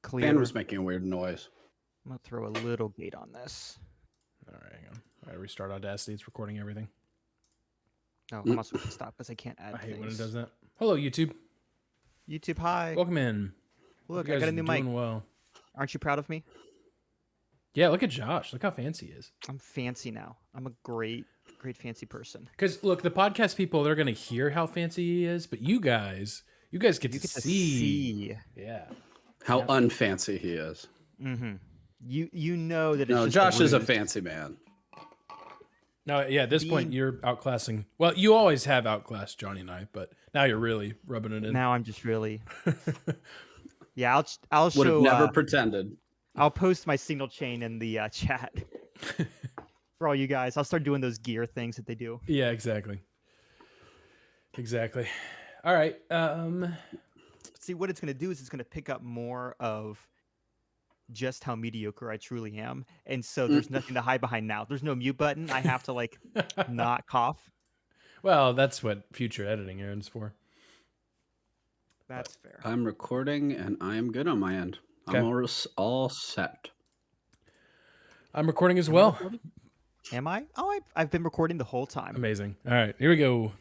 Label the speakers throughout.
Speaker 1: clear.
Speaker 2: Fan was making a weird noise.
Speaker 1: I'm gonna throw a little gate on this.
Speaker 3: All right, hang on. All right, restart Audacity. It's recording everything.
Speaker 1: No, I'm also gonna stop because I can't add
Speaker 3: I hate
Speaker 1: things.
Speaker 3: when it does that. Hello, YouTube.
Speaker 1: YouTube, hi.
Speaker 3: Welcome in.
Speaker 1: Look,
Speaker 3: you
Speaker 1: I
Speaker 3: guys
Speaker 1: got a new mic.
Speaker 3: doing well.
Speaker 1: Aren't you proud of me?
Speaker 3: Yeah, look at Josh. Look how fancy he is.
Speaker 1: I'm fancy now. I'm a great fancy person.
Speaker 3: Because look, the podcast people, they're gonna hear how fancy he is, but you guys get to see. Yeah.
Speaker 2: How unfancy he is.
Speaker 1: Mm-hmm. You know that it's
Speaker 2: No,
Speaker 1: just
Speaker 2: Josh is a
Speaker 1: ruse.
Speaker 2: fancy man.
Speaker 3: No, yeah, at this point you're outclassing. Well, you always have outclassed Johnny and I, but now you're really rubbing it in.
Speaker 1: Now I'm just really. Yeah, I'll
Speaker 2: Would
Speaker 1: show.
Speaker 2: have never pretended.
Speaker 1: I'll post my signal chain in the chat for all you guys. I'll start doing those gear things that they do.
Speaker 3: Yeah, exactly. Exactly. All right.
Speaker 1: See, what it's going to do is it's going to pick up more of just how mediocre I truly am. And so there's nothing to hide behind now. There's no mute button. I have to like not cough.
Speaker 3: Well, that's what future editing Aaron's for.
Speaker 1: That's fair.
Speaker 2: I'm recording and I'm good on my end.
Speaker 3: Okay.
Speaker 2: I'm all set.
Speaker 3: I'm recording as well.
Speaker 1: Am I? Oh, I've been recording the whole time.
Speaker 3: Amazing. All right, here we go.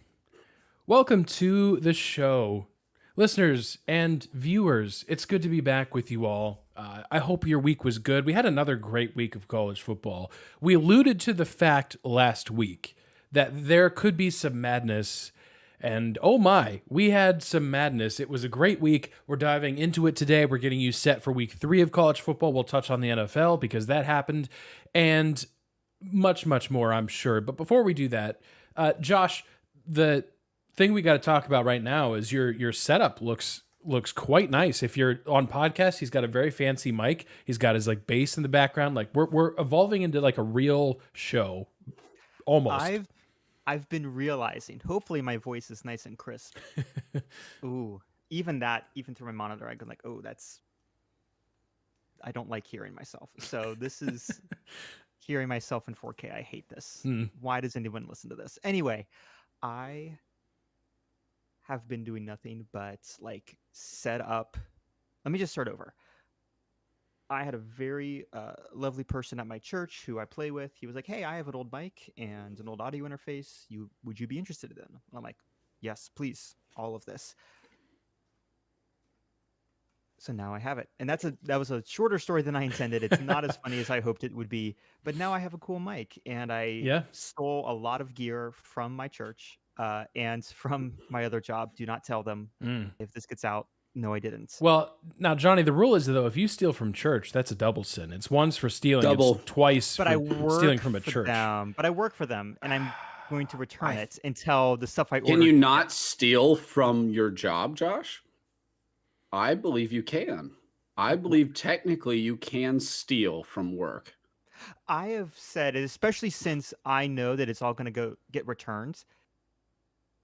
Speaker 3: Welcome to the show. Listeners and viewers, it's good to be back with you all. I hope your week was good. We had another great week of college football. We alluded to the fact last week that there could be some madness, and oh my, we had some madness. It was a great week. We're diving into it today. We're getting you set for week 3 of college football. We'll touch on the NFL because that happened, and much, much more, I'm sure. But before we do that, Josh, the thing we got to talk about right now is your setup looks quite nice. If you're on podcast, he's got a very fancy mic. He's got his like bass in the background. Like we're evolving into like a real show, almost.
Speaker 1: I've been realizing. Hopefully, my voice is nice and crisp. Ooh, even through my monitor, I go like, oh, that's. I don't like hearing myself. So this is hearing myself in 4K. I hate this. Why does anyone listen to this? Anyway, I have been doing nothing but like set up. Let me just start over. I had a very lovely person at my church who I play with. He was like, hey, I have an old mic and an old audio interface. Would you be interested in? And I'm like, yes, please, all of this. So now I have it. And that was a shorter story than I intended. It's not as funny as I hoped it would be. But now I have a cool mic. And I stole a lot of gear from my church and from my other job. Do not tell them if this gets out. No, I didn't.
Speaker 3: Well, now, Johnny, the rule is, though, if you steal from church, that's a double sin. It's once for stealing, it's twice for stealing from a church.
Speaker 1: But I work for them, and I'm going to return it until the stuff I ordered.
Speaker 2: Can you not steal from your job, Josh? I believe you can. I believe technically you can steal from work.
Speaker 1: I have said it, especially since I know that it's all going to get returned.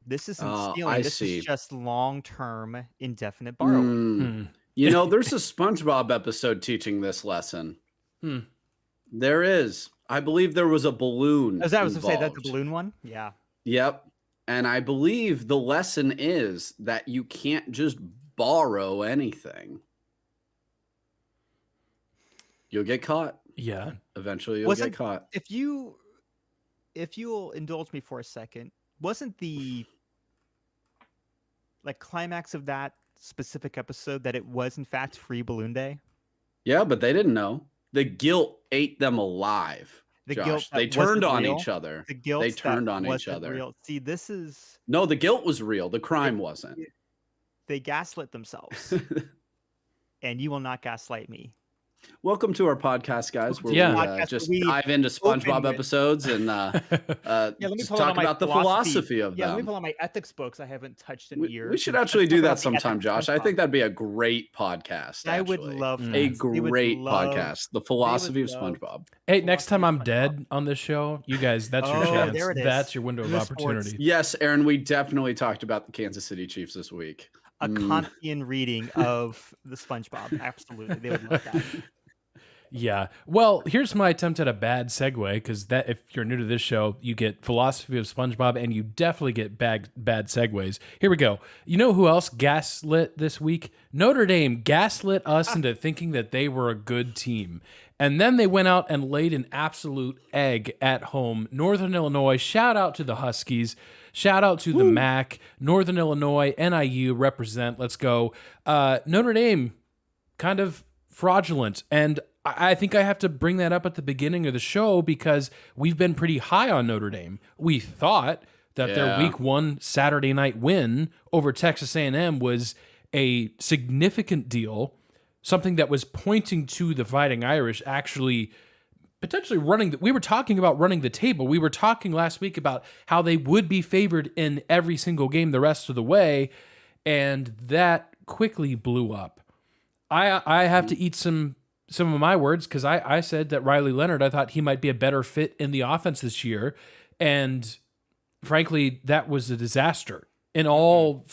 Speaker 1: This isn't stealing. This is just long-term indefinite borrowing.
Speaker 2: You know, there's a SpongeBob episode teaching this lesson. There is. I believe there was a balloon.
Speaker 1: As I was to say, that the balloon one? Yeah.
Speaker 2: Yep. And I believe the lesson is that you can't just borrow anything. You'll get caught.
Speaker 3: Yeah.
Speaker 2: Eventually you'll get caught.
Speaker 1: If you'll indulge me for a second, wasn't the climax of that specific episode that it was in fact free balloon day?
Speaker 2: Yeah, but they didn't know. The guilt ate them alive. Josh. They turned on each other.
Speaker 1: The guilt
Speaker 2: they turned on each other.
Speaker 1: Real. See, this is
Speaker 2: no. The guilt was real. The crime wasn't.
Speaker 1: They gaslit themselves, and you will not gaslight me.
Speaker 2: Welcome to our podcast, guys. Where we dive into SpongeBob episodes and talk about the philosophy of them.
Speaker 1: Yeah, let me pull out my ethics books I haven't touched in years.
Speaker 2: We should actually do that sometime, Josh. I think that'd be a great podcast.
Speaker 1: I would love
Speaker 2: a great podcast. The philosophy of SpongeBob.
Speaker 3: Hey, next time I'm dead on this show, you guys, that's your chance.
Speaker 1: There it is.
Speaker 3: That's your window of opportunity.
Speaker 2: Yes, Aaron, we definitely talked about the Kansas City Chiefs this week.
Speaker 1: A Kantian reading of the SpongeBob. Absolutely. They would love that.
Speaker 3: Yeah. Well, here's my attempt at a bad segue, because that if you're new to this show, you get philosophy of SpongeBob, and you definitely get bad segues. Here we go. You know who else gaslit this week? Notre Dame gaslit us into thinking that they were a good team. And then they went out and laid an absolute egg at home. Northern Illinois, shout out to the Huskies. Shout out to the MAC. Northern Illinois, NIU, represent. Let's go. Notre Dame, kind of fraudulent. And I think I have to bring that up at the beginning of the show because we've been pretty high on Notre Dame. We thought that their week 1 Saturday night win over Texas A&M was a significant deal, something that was pointing to the Fighting Irish actually potentially running. We were talking about running the table. We were talking last week about how they would be favored in every single game the rest of the way, and that quickly blew up. I have to eat some of my words, because I said that Riley Leonard, I thought he might be a better fit in the offense this year. And frankly, that was a disaster in all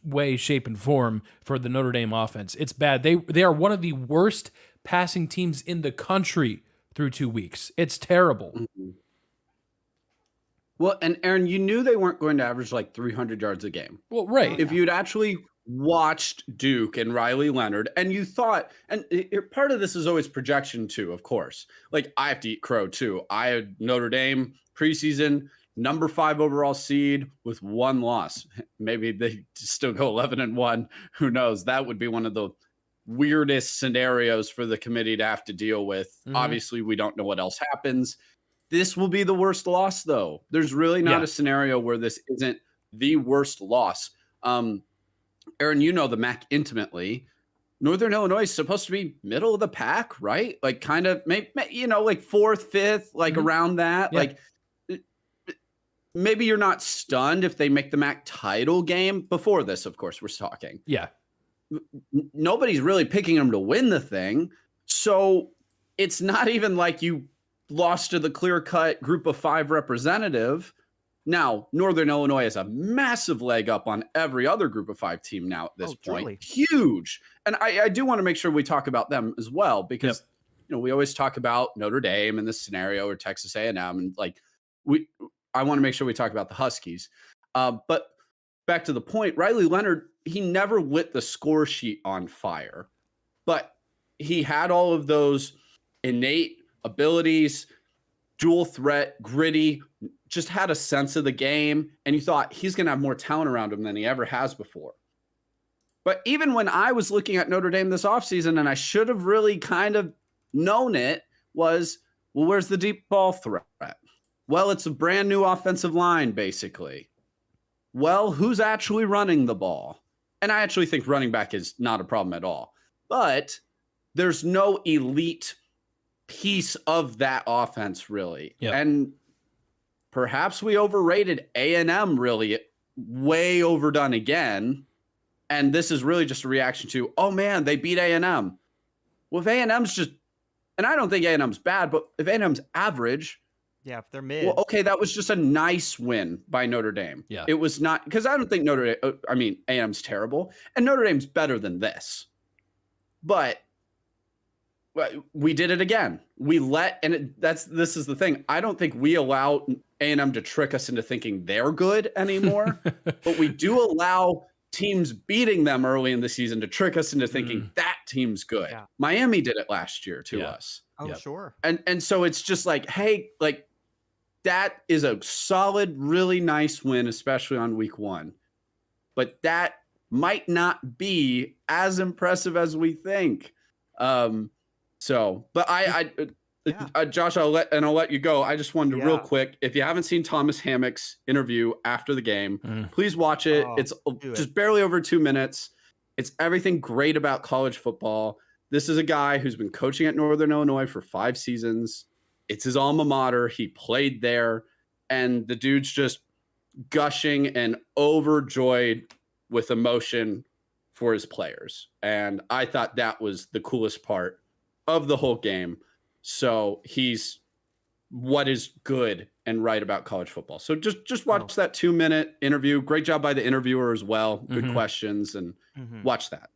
Speaker 3: way, shape, and form for the Notre Dame offense. It's bad. They are one of the worst passing teams in the country through 2 weeks. It's terrible.
Speaker 2: Well, and Aaron, you knew they weren't going to average like 300 yards a game.
Speaker 3: Well, right.
Speaker 2: If you'd actually watched Duke and Riley Leonard, and you thought, and part of this is always projection too, of course. Like, I have to eat crow too. I had Notre Dame preseason, number 5 overall seed with 1 loss. Maybe they still go 11-1. Who knows? That would be one of the weirdest scenarios for the committee to have to deal with. Obviously, we don't know what else happens. This will be the worst loss, though. There's really not a scenario where this isn't the worst loss. Aaron, you know the MAC intimately. Northern Illinois is supposed to be middle of the pack, right? Like, kind of, maybe, like 4th, 5th, like around that.
Speaker 3: Yeah.
Speaker 2: Like, maybe you're not stunned if they make the MAC title game. Before this, of course, we're talking.
Speaker 3: Yeah.
Speaker 2: Nobody's really picking them to win the thing. So it's not even like you lost to the clear-cut group of 5 representative. Now, Northern Illinois has a massive leg up on every other group of 5 team now at this point.
Speaker 1: Truly.
Speaker 2: Huge. And I do want to make sure we talk about them as well, because we always talk about Notre Dame in this scenario, or Texas A&M, and like I want to make sure we talk about the Huskies. But back to the point, Riley Leonard, he never lit the score sheet on fire, but he had all of those innate abilities, dual threat, gritty, just had a sense of the game, and you thought he's going to have more talent around him than he ever has before. But even when I was looking at Notre Dame this offseason, and I should have really kind of known it, was, well, where's the deep ball threat? Well, it's a brand new offensive line, basically. Well, who's actually running the ball? And I actually think running back is not a problem at all. But there's no elite piece of that offense, really.
Speaker 3: Yep.
Speaker 2: And perhaps we overrated A&M, really way overdone again. And this is really just a reaction to, oh man, they beat A&M. Well, if A&M's just, and I don't think A&M's bad, but if A&M's average,
Speaker 1: Yeah, if they're mid.
Speaker 2: well, okay, that was just a nice win by Notre Dame.
Speaker 3: Yeah.
Speaker 2: It was not, because I don't think A&M's terrible, and Notre Dame's better than this. But we did it again. We let, and this is the thing. I don't think we allow A&M to trick us into thinking they're good anymore, but we do allow teams beating them early in the season to trick us into thinking that team's good.
Speaker 1: Yeah.
Speaker 2: Miami did it last year to us.
Speaker 1: Oh,
Speaker 3: Yep.
Speaker 1: sure.
Speaker 2: And so it's just like, hey, like, that is a solid, really nice win, especially on week 1. But that might not be as impressive as we think. But Josh, I'll let you go. I just wanted to real quick, if you haven't seen Thomas Hammock's interview after the game, please watch it. It's just barely over 2 minutes. It's everything great about college football. This is a guy who's been coaching at Northern Illinois for 5 seasons. It's his alma mater. He played there, and the dude's just gushing and overjoyed with emotion for his players. And I thought that was the coolest part of the whole game. So he's what is good and right about college football. So just watch that 2-minute interview. Great job by the interviewer as well. Good questions, and watch that.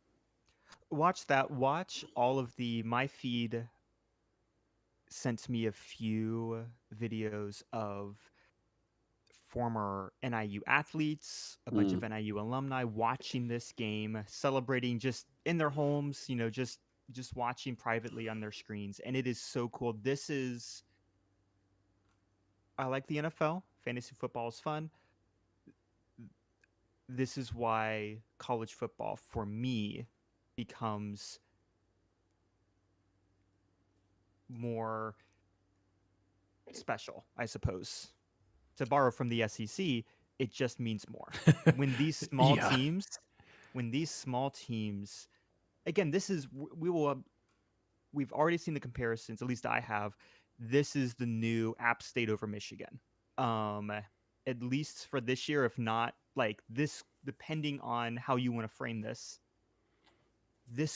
Speaker 1: Watch that. Watch all of the My Feed sent me a few videos of former NIU athletes, a bunch of NIU alumni watching this game, celebrating just in their homes, just watching privately on their screens. And it is so cool. I like the NFL. Fantasy football is fun. This is why college football for me becomes more special, I suppose. To borrow from the SEC, it just means more. When these small teams, again, we've already seen the comparisons, at least I have. This is the new App State over Michigan. At least for this year, if not like this, depending on how you want to frame this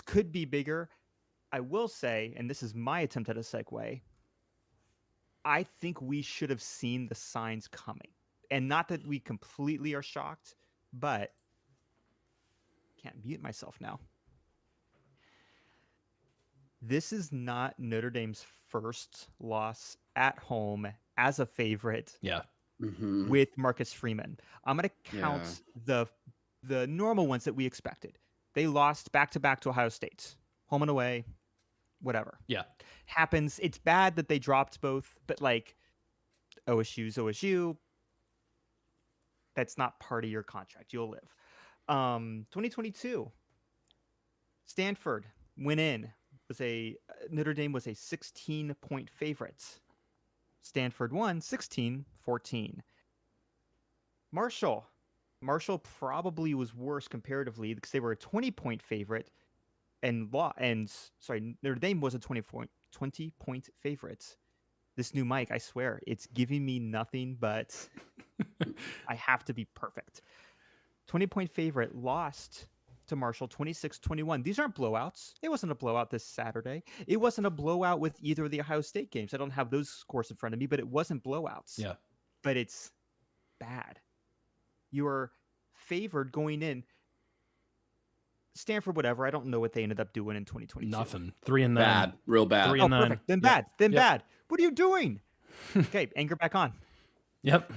Speaker 1: could be bigger. I will say, and this is my attempt at a segue, I think we should have seen the signs coming. And not that we completely are shocked, but can't mute myself now. This is not Notre Dame's first loss at home as a favorite.
Speaker 3: Yeah.
Speaker 1: With Marcus Freeman. I'm going to count the normal ones that we expected. They lost back-to-back to Ohio State. Home and away, whatever.
Speaker 3: Yeah.
Speaker 1: Happens. It's bad that they dropped both, but like OSU's OSU, that's not part of your contract. You'll live. 2022, Stanford went in. Notre Dame was a 16-point favorite. Stanford won 16-14. Marshall probably was worse comparatively because they were a 20-point favorite, Notre Dame was a 20-point favorite. This new mic, I swear, it's giving me nothing but I have to be perfect. 20-point favorite lost to Marshall 26-21. These aren't blowouts. It wasn't a blowout this Saturday. It wasn't a blowout with either of the Ohio State games. I don't have those scores in front of me, but it wasn't blowouts.
Speaker 3: Yeah.
Speaker 1: But it's bad. You are favored going in. Stanford, whatever. I don't know what they ended up doing in 2022.
Speaker 3: Nothing. 3-9.
Speaker 2: Bad. Real bad.
Speaker 3: 3-9.
Speaker 1: Perfect. Then bad. Then bad. What are you doing? Okay, anger back on.
Speaker 3: Yep.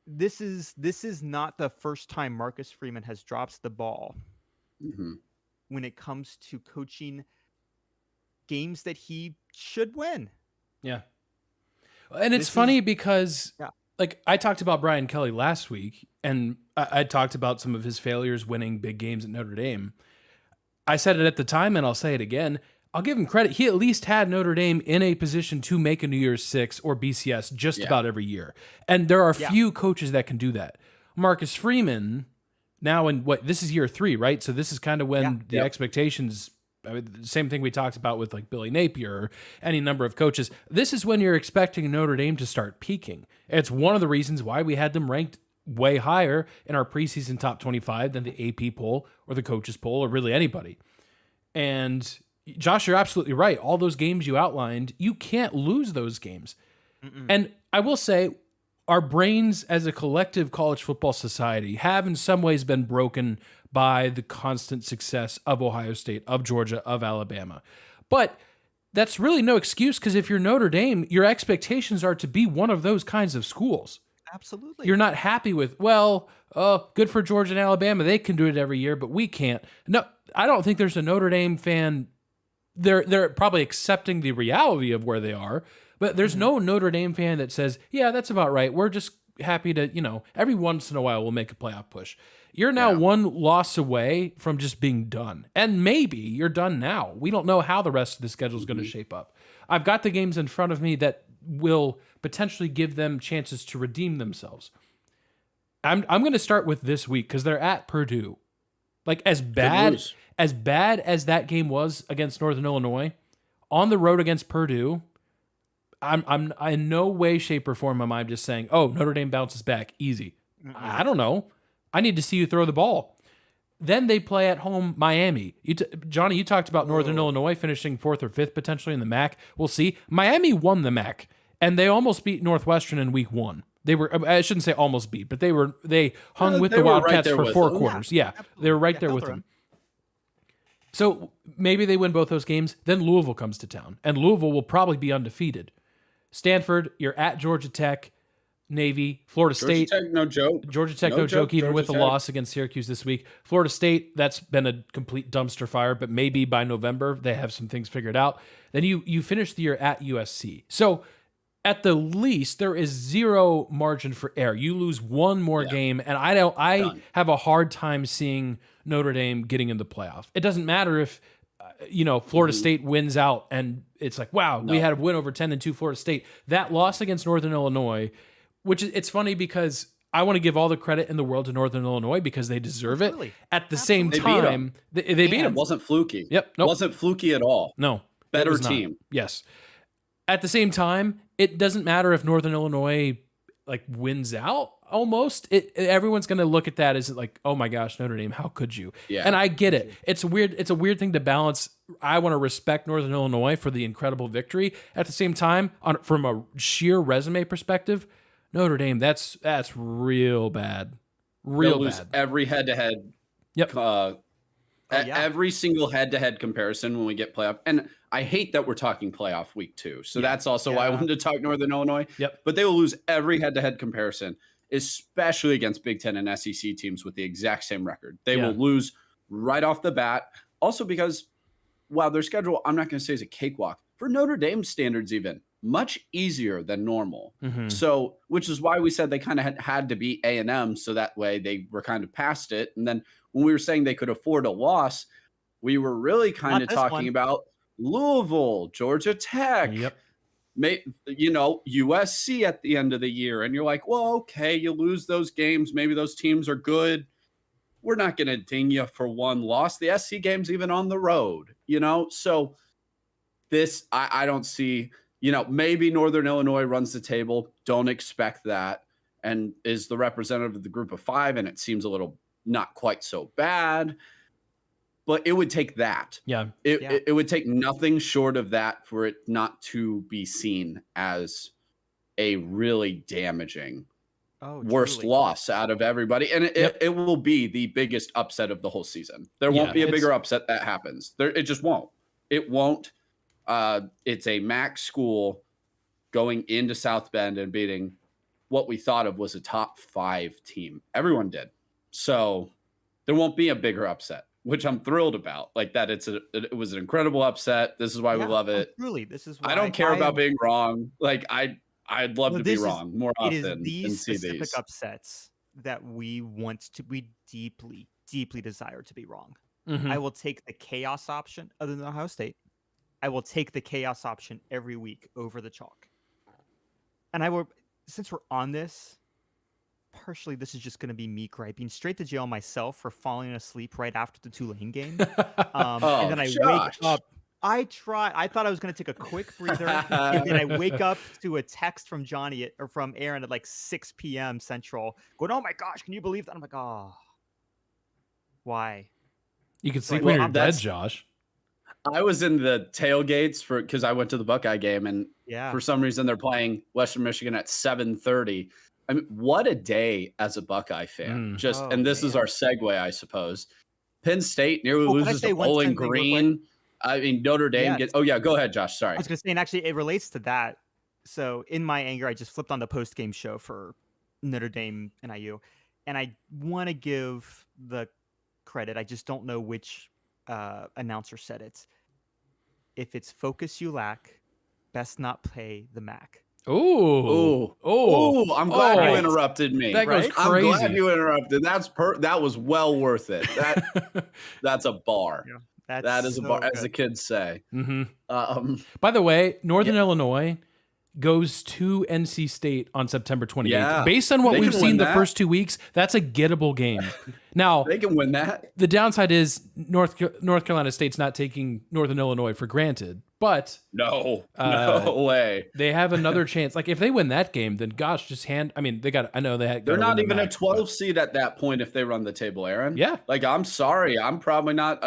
Speaker 1: This is not the first time Marcus Freeman has dropped the ball when it comes to coaching games that he should win.
Speaker 3: Yeah. And it's funny because like I talked about Brian Kelly last week, and I talked about some of his failures winning big games at Notre Dame. I said it at the time, and I'll say it again. I'll give him credit. He at least had Notre Dame in a position to make a New Year's Six or BCS just about every year. And there are few coaches that can do that. Marcus Freeman, now in this is year 3, right? So this is kind of when the expectations, the same thing we talked about with like Billy Napier or any number of coaches. This is when you're expecting Notre Dame to start peaking. It's one of the reasons why we had them ranked way higher in our preseason top 25 than the AP poll or the coaches poll or really anybody. And Josh, you're absolutely right. All those games you outlined, you can't lose those games. And I will say, our brains as a collective college football society have in some ways been broken by the constant success of Ohio State, of Georgia, of Alabama. But that's really no excuse, because if you're Notre Dame, your expectations are to be one of those kinds of schools.
Speaker 1: Absolutely.
Speaker 3: You're not happy with, good for Georgia and Alabama. They can do it every year, but we can't. No, I don't think there's a Notre Dame fan. They're probably accepting the reality of where they are, but there's no Notre Dame fan that says, yeah, that's about right. We're just happy to, every once in a while we'll make a playoff push. You're now one loss away from just being done. And maybe you're done now. We don't know how the rest of the schedule is going to shape up. I've got the games in front of me that will potentially give them chances to redeem themselves. I'm going to start with this week because they're at Purdue. Like as bad as that game was against Northern Illinois, on the road against Purdue, I'm in no way, shape, or form am I just saying, oh, Notre Dame bounces back easy. I don't know. I need to see you throw the ball. Then they play at home Miami. Johnny, you talked about Northern Illinois finishing 4th or 5th potentially in the MAC. We'll see. Miami won the MAC, and they almost beat Northwestern in week 1. They were, I shouldn't say almost beat, but they hung with the Wildcats for 4 quarters. Yeah, they were right there with them. So maybe they win both those games. Then Louisville comes to town, and Louisville will probably be undefeated. Stanford, you're at Georgia Tech, Navy, Florida
Speaker 2: Georgia
Speaker 3: State.
Speaker 2: Tech, no joke.
Speaker 3: Georgia Tech, no joke, even
Speaker 2: Georgia
Speaker 3: with the
Speaker 2: Tech.
Speaker 3: loss against Syracuse this week. Florida State, that's been a complete dumpster fire, but maybe by November they have some things figured out. Then you finish the year at USC. So at the least, there is zero margin for error. You lose one more game, and I
Speaker 2: Done.
Speaker 3: have a hard time seeing Notre Dame getting in the playoff. It doesn't matter if Florida State wins out, and it's like, wow, we had a win over 10-2 Florida State. That loss against Northern Illinois, which is it's funny because I want to give all the credit in the world to Northern Illinois because they deserve it. At the same time, they beat them.
Speaker 2: It wasn't fluky.
Speaker 3: Yep. Nope.
Speaker 2: Wasn't fluky at all.
Speaker 3: No.
Speaker 2: Better team.
Speaker 3: Yes. At the same time, it doesn't matter if Northern Illinois wins out almost. Everyone's going to look at that as like, oh my gosh, Notre Dame, how could you?
Speaker 2: Yeah.
Speaker 3: And I get it. It's a weird thing to balance. I want to respect Northern Illinois for the incredible victory. At the same time, from a sheer resume perspective, Notre Dame, that's real bad. Real
Speaker 2: They'll lose
Speaker 3: bad.
Speaker 2: every head-to-head.
Speaker 3: Yep.
Speaker 2: Every single head-to-head comparison when we get playoff. And I hate that we're talking playoff week 2. So that's also why I wanted to talk Northern Illinois.
Speaker 3: Yep.
Speaker 2: But they will lose every head-to-head comparison, especially against Big Ten and SEC teams with the exact same record. They will lose right off the bat. Also because, while their schedule, I'm not going to say is a cakewalk, for Notre Dame standards even, much easier than normal. So, which is why we said they kind of had to beat A&M, so that way they were kind of past it. And then when we were saying they could afford a loss, we were really kind of talking about Louisville, Georgia Tech, USC at the end of the year. And you're like, well, okay, you lose those games. Maybe those teams are good. We're not going to ding you for one loss. The SC game's even on the road, So this, I don't see, maybe Northern Illinois runs the table. Don't expect that. And is the representative of the group of 5. And it seems a little not quite so bad. But it would take that.
Speaker 3: Yeah.
Speaker 2: It would take nothing short of that for it not to be seen as a really damaging worst loss out of everybody. And it will be the biggest upset of the whole season. There won't be a bigger upset that happens. It just won't. It won't. It's a MAC school going into South Bend and beating what we thought of was a top 5 team. Everyone did. So there won't be a bigger upset, which I'm thrilled about. Like that, it was an incredible upset. This is why we love it.
Speaker 1: Truly, this is why
Speaker 2: I don't care about being wrong. Like I'd love to be wrong more often.
Speaker 1: It is these
Speaker 2: and see
Speaker 1: specific
Speaker 2: these
Speaker 1: upsets that we deeply, deeply desire to be wrong.
Speaker 3: Mhm.
Speaker 1: I will take the chaos option other than Ohio State. I will take the chaos option every week over the chalk. And since we're on this, partially this is just going to be me griping straight to jail myself for falling asleep right after the Tulane game. And then I wake up. I thought I was going to take a quick breather, and then I wake up to a text from Johnny or from Aaron at like 6 p.m. Central going, oh my gosh, can you believe that? I'm like, oh, why?
Speaker 3: You can sleep when you're dead,
Speaker 2: that's-
Speaker 3: Josh.
Speaker 2: I was in the tailgates because I went to the Buckeye game, and for some reason they're playing Western Michigan at 7:30. I mean, what a day as a Buckeye fan. And this is our segue, I suppose. Penn State nearly loses to Bowling Green. I mean, Notre Dame gets. Oh yeah, go ahead, Josh. Sorry.
Speaker 1: I was going to say, and actually, it relates to that. So, in my anger, I just flipped on the post-game show for Notre Dame and IU, and I want to give the credit. I just don't know which announcer said it. If it's focus you lack, best not play the MAC.
Speaker 2: Oh! I'm glad you interrupted me.
Speaker 3: That goes crazy.
Speaker 2: I'm glad you interrupted. That was well worth it. That's a bar.
Speaker 1: Yeah,
Speaker 2: that is
Speaker 1: so
Speaker 2: a bar,
Speaker 1: good.
Speaker 2: as the kids say.
Speaker 3: By the way, Northern Illinois goes to NC State on September 28th.
Speaker 2: Yeah.
Speaker 3: Based on what
Speaker 2: They
Speaker 3: we've
Speaker 2: can
Speaker 3: seen
Speaker 2: win
Speaker 3: the
Speaker 2: that.
Speaker 3: first 2 weeks, that's a gettable game. Now,
Speaker 2: They can win that.
Speaker 3: the downside is North Carolina State's not taking Northern Illinois for granted, but
Speaker 2: No way.
Speaker 3: they have another chance. Like if they win that game, then gosh, I know they had.
Speaker 2: They're
Speaker 3: gotta
Speaker 2: not
Speaker 3: win the
Speaker 2: even a
Speaker 3: MAC,
Speaker 2: 12 seed at that point if they run the table, Aaron.
Speaker 3: Yeah.
Speaker 2: Like, I'm sorry. I'm probably not.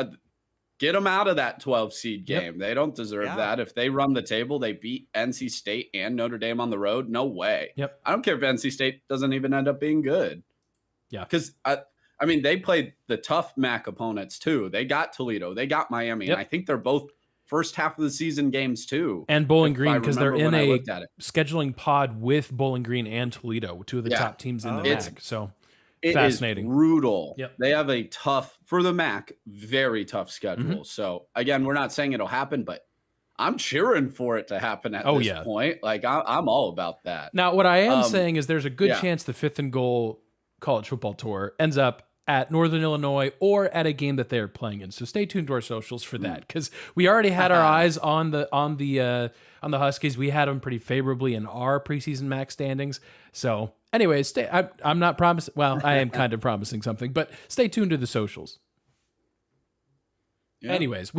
Speaker 2: Get them out of that 12 seed game.
Speaker 3: Yep.
Speaker 2: They don't deserve that. If they run the table, they beat NC State and Notre Dame on the road. No way.
Speaker 3: Yep.
Speaker 2: I don't care if NC State doesn't even end up being good.
Speaker 3: Yeah.
Speaker 2: Because I mean, they played the tough MAC opponents too. They got Toledo, they got Miami,
Speaker 3: Yep.
Speaker 2: and I think they're both first half of the season games too.
Speaker 3: And Bowling
Speaker 2: if I
Speaker 3: Green, because they're
Speaker 2: remember
Speaker 3: in
Speaker 2: when I
Speaker 3: a
Speaker 2: looked at it.
Speaker 3: scheduling pod with Bowling Green and Toledo, two of the
Speaker 2: Yeah.
Speaker 3: top teams in the
Speaker 1: Oh.
Speaker 3: MAC. So
Speaker 2: It
Speaker 3: fascinating.
Speaker 2: is brutal.
Speaker 3: Yep.
Speaker 2: They have a tough, for the MAC, very tough schedule. So again, we're not saying it'll happen, but I'm cheering for it to happen at this point. Like I'm all about that.
Speaker 3: Now, what I am saying is there's a good
Speaker 2: yeah.
Speaker 3: chance the 5th and Goal college football tour ends up at Northern Illinois or at a game that they're playing in. So stay tuned to our socials for that, because we already had our eyes on the Huskies. We had them pretty favorably in our preseason MAC standings. So anyways, I'm not promising. Well, I am kind of promising something, but stay tuned to the socials.
Speaker 2: Yeah.
Speaker 3: Anyways,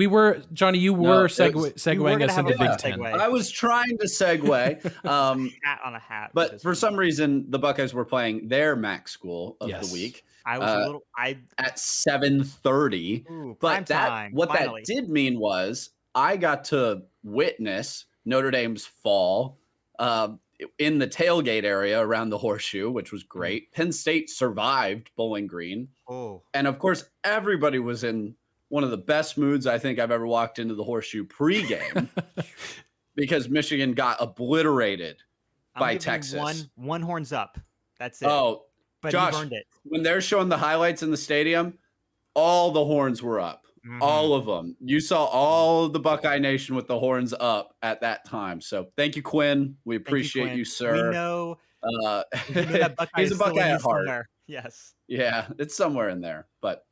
Speaker 3: Johnny, you were segueing us into Big Ten.
Speaker 2: I was trying to segue.
Speaker 1: Hat on a hat.
Speaker 2: But for some reason, the Buckeyes were playing their MAC school of the week.
Speaker 1: I was a little
Speaker 2: at 7:30. But that did mean was I got to witness Notre Dame's fall in the tailgate area around the Horseshoe, which was great. Penn State survived Bowling Green.
Speaker 1: Oh.
Speaker 2: And of course, everybody was in one of the best moods I think I've ever walked into the Horseshoe pregame because Michigan got obliterated by Texas.
Speaker 1: One horns up. That's it.
Speaker 2: Oh,
Speaker 1: but
Speaker 2: Josh,
Speaker 1: you've earned it.
Speaker 2: When they're showing the highlights in the stadium, all the horns were up. All of them. You saw all of the Buckeye Nation with the horns up at that time. So thank you, Quinn. We appreciate you, sir.
Speaker 1: We know that Buckeye
Speaker 2: he's a Buckeye at heart.
Speaker 1: Somewhere. Yes.
Speaker 2: Yeah, it's somewhere in there. But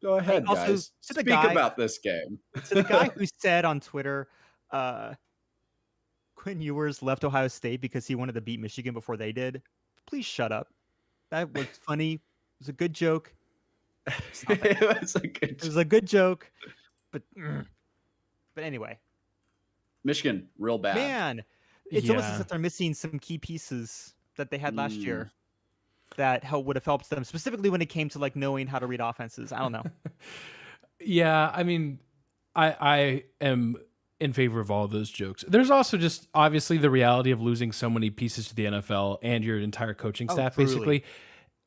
Speaker 2: go ahead,
Speaker 1: also,
Speaker 2: guys. Speak about this game.
Speaker 1: To the guy who said on Twitter, Quinn Ewers left Ohio State because he wanted to beat Michigan before they did. Please shut up. That was funny. It was a good joke.
Speaker 2: It was
Speaker 1: a good joke. But anyway.
Speaker 2: Michigan, real bad.
Speaker 1: Man, it's almost as if they're missing some key pieces that they had last year that would have helped them, specifically when it came to like knowing how to read offenses. I don't know.
Speaker 3: Yeah, I mean, I am in favor of all of those jokes. There's also just obviously the reality of losing so many pieces to the NFL and your entire coaching staff, basically.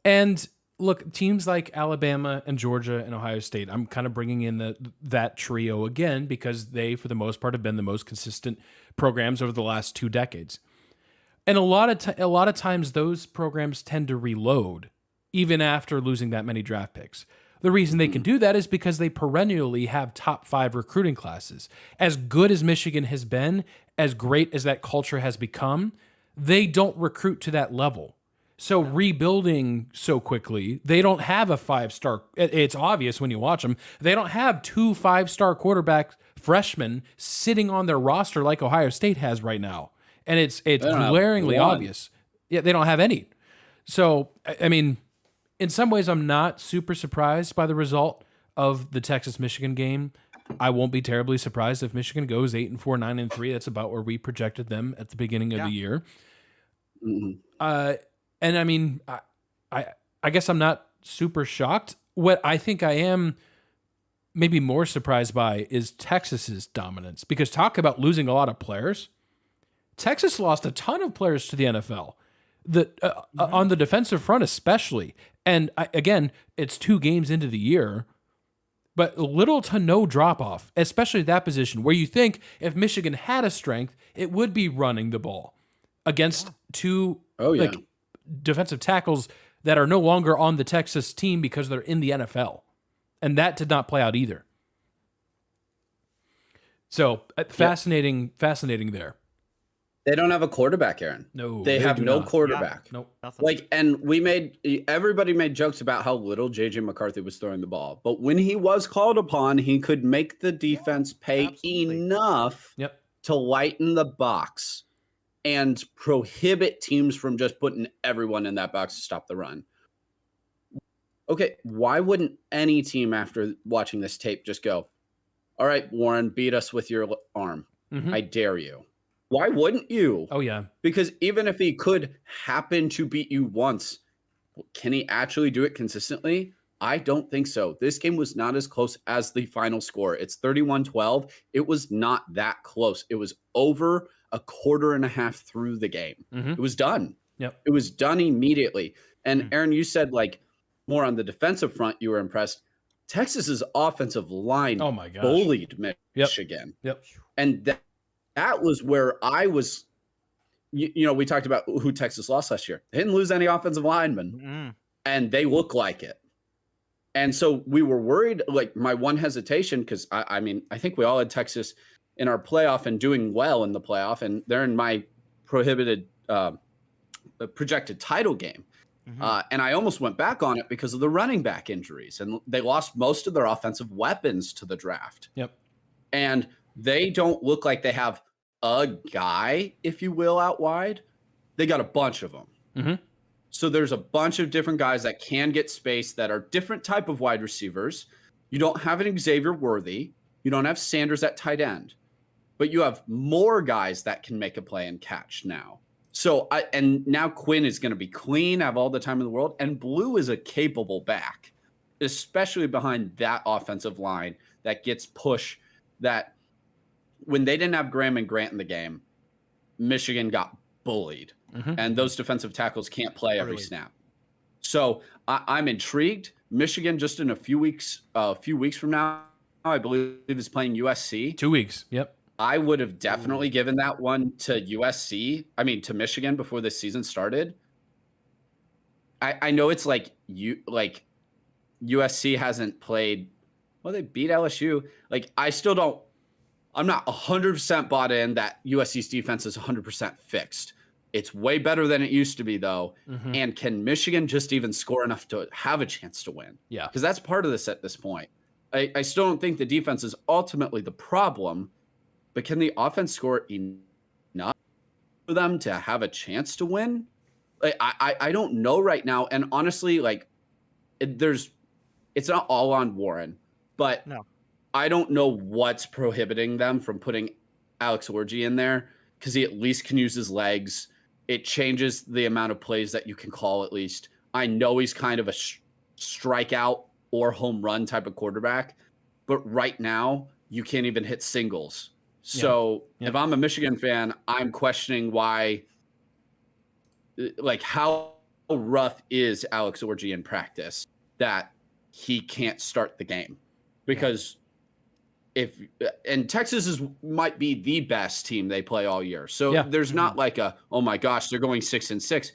Speaker 3: And look, teams like Alabama and Georgia and Ohio State, I'm kind of bringing in that trio again because they, for the most part, have been the most consistent programs over the last 2 decades. And a lot of times those programs tend to reload even after losing that many draft picks. The reason they can do that is because they perennially have top 5 recruiting classes. As good as Michigan has been, as great as that culture has become, they don't recruit to that level. So rebuilding so quickly, they don't have a 5-star. It's obvious when you watch them. They don't have 2 5-star quarterback freshmen sitting on their roster like Ohio State has right now. And it's glaringly obvious. Yeah, they don't have any. So, I mean, in some ways, I'm not super surprised by the result of the Texas-Michigan game. I won't be terribly surprised if Michigan goes 8-4, 9-3. That's about where we projected them at the beginning of the year. And I mean, I guess I'm not super shocked. What I think I am maybe more surprised by is Texas's dominance, because talk about losing a lot of players. Texas lost a ton of players to the NFL, on the defensive front especially. And again, it's 2 games into the year, but little to no drop off, especially at that position where you think if Michigan had a strength, it would be running the ball against 2 defensive tackles that are no longer on the Texas team because they're in the NFL. And that did not play out either. So fascinating there.
Speaker 2: They don't have a quarterback, Aaron.
Speaker 3: No,
Speaker 2: they have no quarterback.
Speaker 3: Yeah, nope.
Speaker 2: Like, and everybody made jokes about how little JJ McCarthy was throwing the ball, but when he was called upon, he could make the defense pay enough to lighten the box and prohibit teams from just putting everyone in that box to stop the run. Okay, why wouldn't any team after watching this tape just go, all right, Warren, beat us with your arm. I dare you. Why wouldn't you?
Speaker 3: Oh, yeah.
Speaker 2: Because even if he could happen to beat you once, can he actually do it consistently? I don't think so. This game was not as close as the final score. It's 31-12. It was not that close. It was over a quarter and a half through the game. It was done.
Speaker 3: Yep.
Speaker 2: It was done immediately. And Aaron, you said like more on the defensive front, you were impressed. Texas's offensive line
Speaker 3: Oh my gosh.
Speaker 2: bullied
Speaker 3: Yep.
Speaker 2: Michigan.
Speaker 3: Yep.
Speaker 2: And that was where I was, we talked about who Texas lost last year. They didn't lose any offensive linemen, and they look like it. And so we were worried, like my one hesitation, because I think we all had Texas in our playoff and doing well in the playoff, and they're in my projected title game. And I almost went back on it because of the running back injuries, and they lost most of their offensive weapons to the draft.
Speaker 3: Yep.
Speaker 2: And they don't look like they have a guy, if you will, out wide. They got a bunch of them.
Speaker 3: Mm-hmm.
Speaker 2: So there's a bunch of different guys that can get space that are different type of wide receivers. You don't have an Xavier Worthy. You don't have Sanders at tight end. But you have more guys that can make a play and catch now. So and now Quinn is going to be clean, have all the time in the world, and Blue is a capable back, especially behind that offensive line that gets push. That when they didn't have Graham and Grant in the game, Michigan got bullied, and those defensive tackles can't play every snap. So I'm intrigued. Michigan just in a few weeks from now, I believe, is playing USC.
Speaker 3: 2 weeks. Yep.
Speaker 2: I would have definitely given that one to to Michigan before the season started. I know it's like USC hasn't played. Well, they beat LSU. Like, I'm not 100% bought in that USC's defense is 100% fixed. It's way better than it used to be, though. And can Michigan just even score enough to have a chance to win?
Speaker 3: Yeah.
Speaker 2: Because that's part of this at this point. I still don't think the defense is ultimately the problem. But can the offense score enough for them to have a chance to win? Like, I don't know right now. And honestly, like, it's not all on Warren, but
Speaker 1: No.
Speaker 2: I don't know what's prohibiting them from putting Alex Orji in there, because he at least can use his legs. It changes the amount of plays that you can call, at least. I know he's kind of a strikeout or home run type of quarterback, but right now you can't even hit singles. So if I'm a Michigan fan, I'm questioning why, like, how rough is Alex Orji in practice that he can't start the game? Because Texas might be the best team they play all year. So there's not like oh my gosh, they're going 6-6.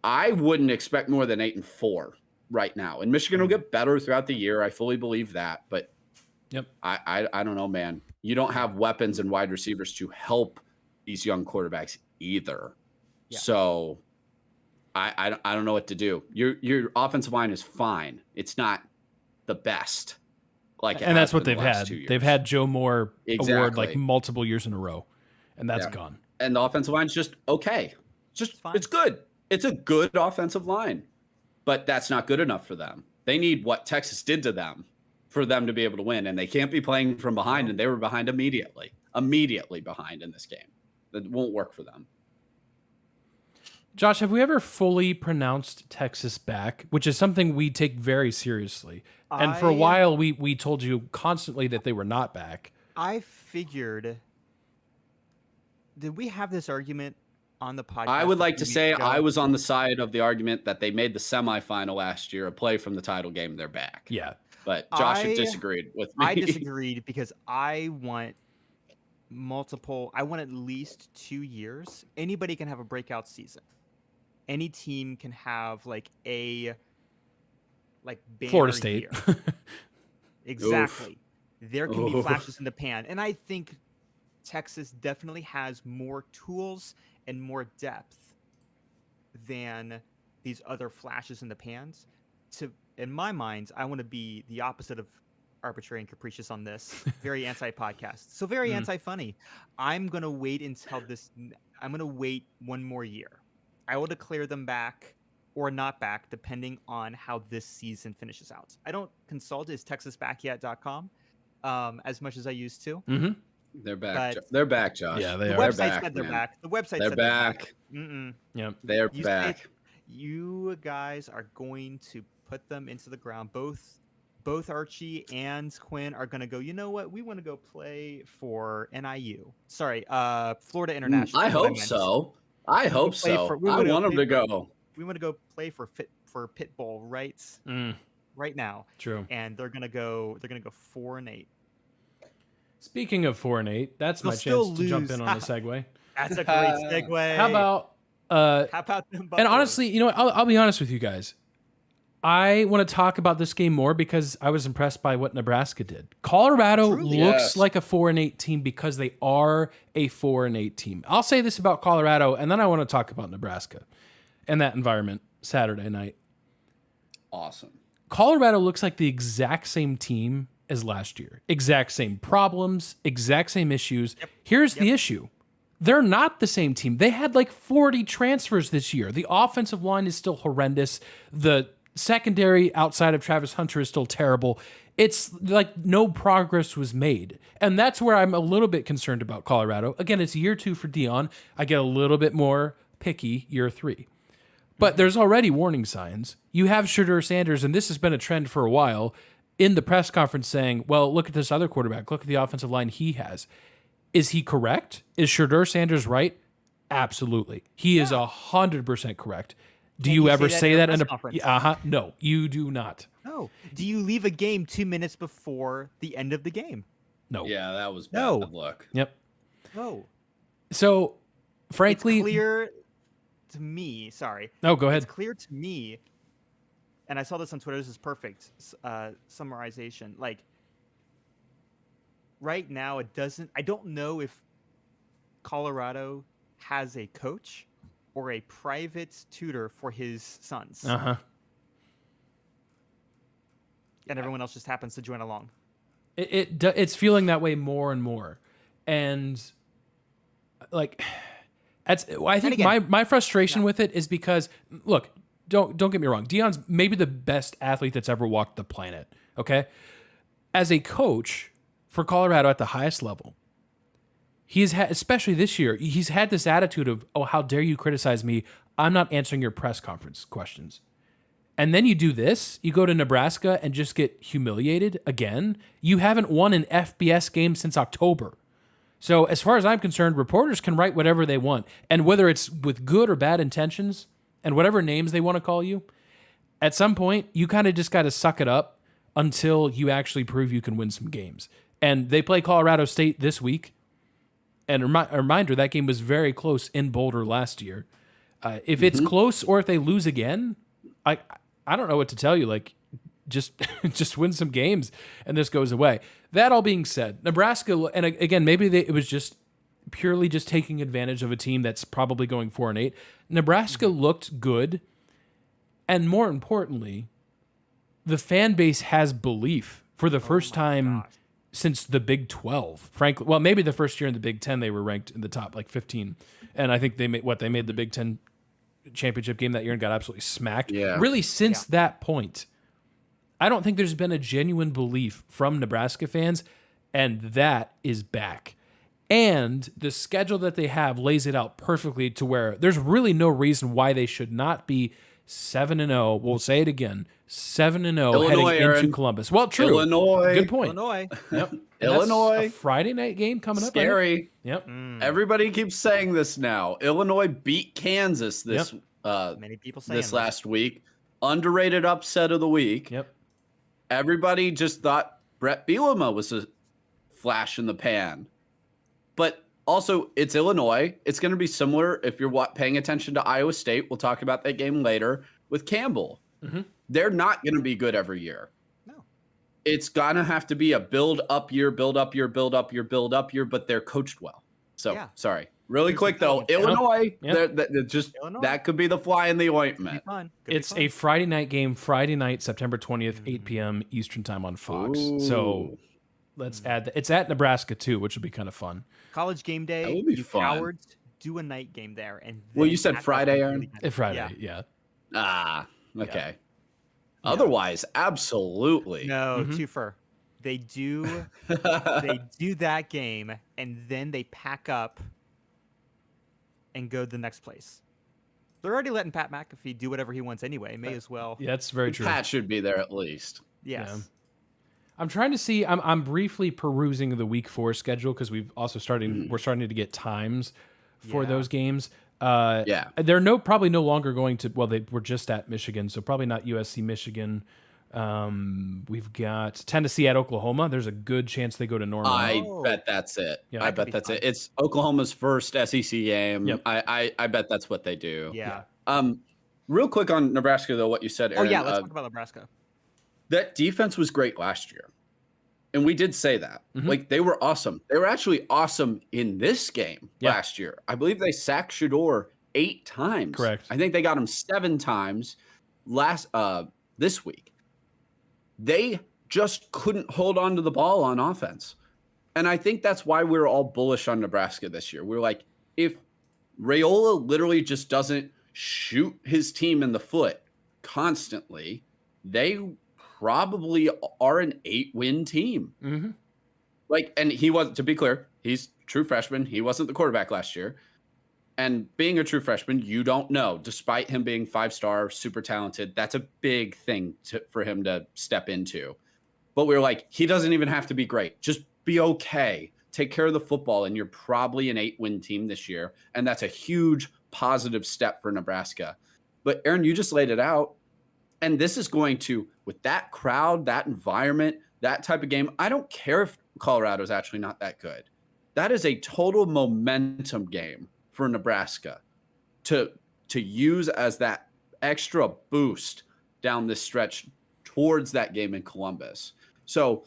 Speaker 2: I wouldn't expect more than 8-4 right now. And Michigan will get better throughout the year. I fully believe that. But I don't know, man. You don't have weapons and wide receivers to help these young quarterbacks either. Yeah. So I don't know what to do. Your offensive line is fine. It's not the best.
Speaker 3: And that's what they've had. They've had Joe Moore award like multiple years in a row, and that's gone.
Speaker 2: And the offensive line's just okay. It's good. It's a good offensive line, but that's not good enough for them. They need what Texas did to them for them to be able to win, and they can't be playing from behind, and they were behind immediately behind in this game. That won't work for them.
Speaker 3: Josh, have we ever fully pronounced Texas back, which is something we take very seriously? And for a while, we told you constantly that they were not back.
Speaker 1: I figured, did we have this argument on the podcast?
Speaker 2: I would like to say I was on the side of the argument that they made the semifinal last year, a play from the title game, they're back.
Speaker 3: Yeah.
Speaker 2: But Josh disagreed with me.
Speaker 1: I disagreed because I want at least 2 years. Anybody can have a breakout season. Any team can have like a
Speaker 3: Florida State.
Speaker 1: Year. Exactly. There can be flashes in the pan. And I think Texas definitely has more tools and more depth than these other flashes in the pans. In my mind, I want to be the opposite of arbitrary and capricious on this. Very anti-podcast. So very anti-funny. I'm going to wait I'm going to wait 1 more year. I will declare them back or not back, depending on how this season finishes out. I don't consult TexasBackYet.com as much as I used to.
Speaker 3: Mm-hmm.
Speaker 2: They're back. They're back, Josh.
Speaker 3: Yeah, they
Speaker 1: the
Speaker 3: are.
Speaker 1: Website said they're back. The website
Speaker 2: they're
Speaker 1: said
Speaker 2: back.
Speaker 1: They're back.
Speaker 3: Yep.
Speaker 2: They're back.
Speaker 1: You guys are going to put them into the ground. Both Archie and Quinn are going to go, you know what? We want to go play for NIU. Sorry, Florida International.
Speaker 2: I hope so. I want them to go.
Speaker 1: We want to go play for for Pit Bowl right now,
Speaker 3: True.
Speaker 1: and they're gonna go 4-8.
Speaker 3: Speaking of 4-8, that's
Speaker 1: They'll
Speaker 3: my
Speaker 1: still
Speaker 3: chance to jump in
Speaker 1: lose.
Speaker 3: on a segue.
Speaker 1: That's a great segue.
Speaker 3: How about
Speaker 1: How about them
Speaker 3: and
Speaker 1: Buffaloes?
Speaker 3: honestly, you know what? I'll be honest with you guys. I want to talk about this game more because I was impressed by what Nebraska did. Colorado
Speaker 1: Truly.
Speaker 3: looks
Speaker 2: Yes.
Speaker 3: like a 4-8 team because they are a 4-8 team. I'll say this about Colorado, and then I want to talk about Nebraska and that environment Saturday night.
Speaker 2: Awesome.
Speaker 3: Colorado looks like the exact same team as last year. Exact same problems, exact same issues. Here's the issue. They're not the same team. They had like 40 transfers this year. The offensive line is still horrendous. The secondary outside of Travis Hunter is still terrible. It's like no progress was made. And that's where I'm a little bit concerned about Colorado. Again, it's year 2 for Dion. I get a little bit more picky year 3. But there's already warning signs. You have Shedeur Sanders, and this has been a trend for a while, in the press conference saying, well, look at this other quarterback. Look at the offensive line he has. Is he correct? Is Shedeur Sanders right? Absolutely. He is 100% correct. Do you ever say that in a
Speaker 1: conference?
Speaker 3: No, you do not.
Speaker 1: No. Do you leave a game 2 minutes before the end of the game?
Speaker 3: No.
Speaker 2: Yeah, that was
Speaker 1: No.
Speaker 2: bad luck.
Speaker 3: Yep.
Speaker 1: No.
Speaker 3: So, frankly,
Speaker 1: It's clear to me. Sorry.
Speaker 3: No, go ahead.
Speaker 1: It's clear to me, and I saw this on Twitter. This is perfect summarization. Like right now, it doesn't. I don't know if Colorado has a coach or a private tutor for his sons,
Speaker 3: Uh-huh.
Speaker 1: and everyone else just happens to join along.
Speaker 3: It's feeling that way more and more, and like I think
Speaker 1: again,
Speaker 3: my frustration with it is because look, don't get me wrong, Dion's maybe the best athlete that's ever walked the planet. Okay, as a coach for Colorado at the highest level, he's had, especially this year, he's had this attitude of, oh, how dare you criticize me? I'm not answering your press conference questions. And then you do this, you go to Nebraska and just get humiliated again. You haven't won an FBS game since October. So as far as I'm concerned, reporters can write whatever they want. And whether it's with good or bad intentions and whatever names they want to call you, at some point, you kind of just got to suck it up until you actually prove you can win some games. And they play Colorado State this week. And a reminder, that game was very close in Boulder last year. If it's close or if they lose again, I don't know what to tell you. Like, just just win some games and this goes away. That all being said, Nebraska, and again, maybe it was just purely just taking advantage of a team that's probably going 4-8. Nebraska looked good, and more importantly, the fan base has belief for the first time since the Big 12. Frankly, well, maybe the first year in the Big 10 they were ranked in the top like 15, and I think they made the Big 10 championship game that year and got absolutely smacked.
Speaker 2: Yeah.
Speaker 3: Really, since that point, I don't think there's been a genuine belief from Nebraska fans, and that is back. And the schedule that they have lays it out perfectly to where there's really no reason why they should not be 7-0. We'll say it again, 7-0 heading into Columbus. Well, true.
Speaker 2: Illinois.
Speaker 3: Good point.
Speaker 1: Illinois.
Speaker 3: Yep. And
Speaker 2: Illinois.
Speaker 3: that's a Friday night game coming up. I think.
Speaker 2: Scary.
Speaker 3: Yep.
Speaker 2: Everybody keeps saying this now. Illinois beat Kansas this
Speaker 1: Many people saying
Speaker 2: this last week. Underrated upset of the week.
Speaker 3: Yep.
Speaker 2: Everybody just thought Brett Bielema was a flash in the pan. But also, it's Illinois. It's going to be similar if you're paying attention to Iowa State. We'll talk about that game later with Campbell.
Speaker 3: Mm-hmm.
Speaker 2: They're not going to be good every year.
Speaker 1: No.
Speaker 2: It's going to have to be a build-up year, build-up year, build-up year, build-up year, but they're coached well. So, sorry. Really quick, though. Illinois, that could be the fly in the ointment.
Speaker 3: It's a Friday night game, Friday night, September 20th, 8 p.m. Eastern time on Fox.
Speaker 2: Ooh.
Speaker 3: So let's add that. It's at Nebraska, too, which would be kind of fun.
Speaker 1: College game day.
Speaker 2: That would be
Speaker 1: you
Speaker 2: fun.
Speaker 1: cowards, do a night game there. And
Speaker 2: Well, you said Friday, Aaron?
Speaker 3: Friday, yeah.
Speaker 2: Ah, okay. Yeah. Otherwise, absolutely.
Speaker 1: No, twofer. They do that game, and then they pack up and go to the next place. They're already letting Pat McAfee do whatever he wants anyway. May as well.
Speaker 3: Yeah, that's very true.
Speaker 2: Pat should be there at least.
Speaker 1: Yes.
Speaker 3: Yeah. I'm trying to see. I'm briefly perusing the Week 4 schedule because we're starting to get times for those games.
Speaker 2: Yeah.
Speaker 3: They're probably no longer going to. Well, they were just at Michigan, so probably not USC, Michigan. We've got Tennessee at Oklahoma. There's a good chance they go to Norman.
Speaker 2: I
Speaker 1: Oh.
Speaker 2: bet that's it.
Speaker 3: Yeah.
Speaker 2: I
Speaker 1: That could
Speaker 2: bet
Speaker 1: be
Speaker 2: that's
Speaker 1: fun.
Speaker 2: it. It's Oklahoma's first SEC game.
Speaker 3: Yep.
Speaker 2: I bet that's what they do.
Speaker 1: Yeah.
Speaker 2: Real quick on Nebraska, though, what you said,
Speaker 1: Oh
Speaker 2: Aaron.
Speaker 1: yeah, let's talk about Nebraska.
Speaker 2: That defense was great last year. And we did say that.
Speaker 3: Mhm.
Speaker 2: Like, they were awesome. They were actually awesome in this game
Speaker 3: Yeah.
Speaker 2: last year. I believe they sacked Shador 8 times.
Speaker 3: Correct.
Speaker 2: I think they got him 7 times this week. They just couldn't hold on to the ball on offense. And I think that's why we're all bullish on Nebraska this year. We're like, if Raiola literally just doesn't shoot his team in the foot constantly, they probably are an 8-win team.
Speaker 3: Mm-hmm.
Speaker 2: Like, and he was, to be clear, he's a true freshman. He wasn't the quarterback last year. And being a true freshman, you don't know. Despite him being 5-star, super talented, that's a big thing for him to step into. But we were like, he doesn't even have to be great. Just be okay. Take care of the football, and you're probably an 8-win team this year. And that's a huge positive step for Nebraska. But Aaron, you just laid it out. And this is going to, with that crowd, that environment, that type of game, I don't care if Colorado's actually not that good. That is a total momentum game for Nebraska to use as that extra boost down this stretch towards that game in Columbus. So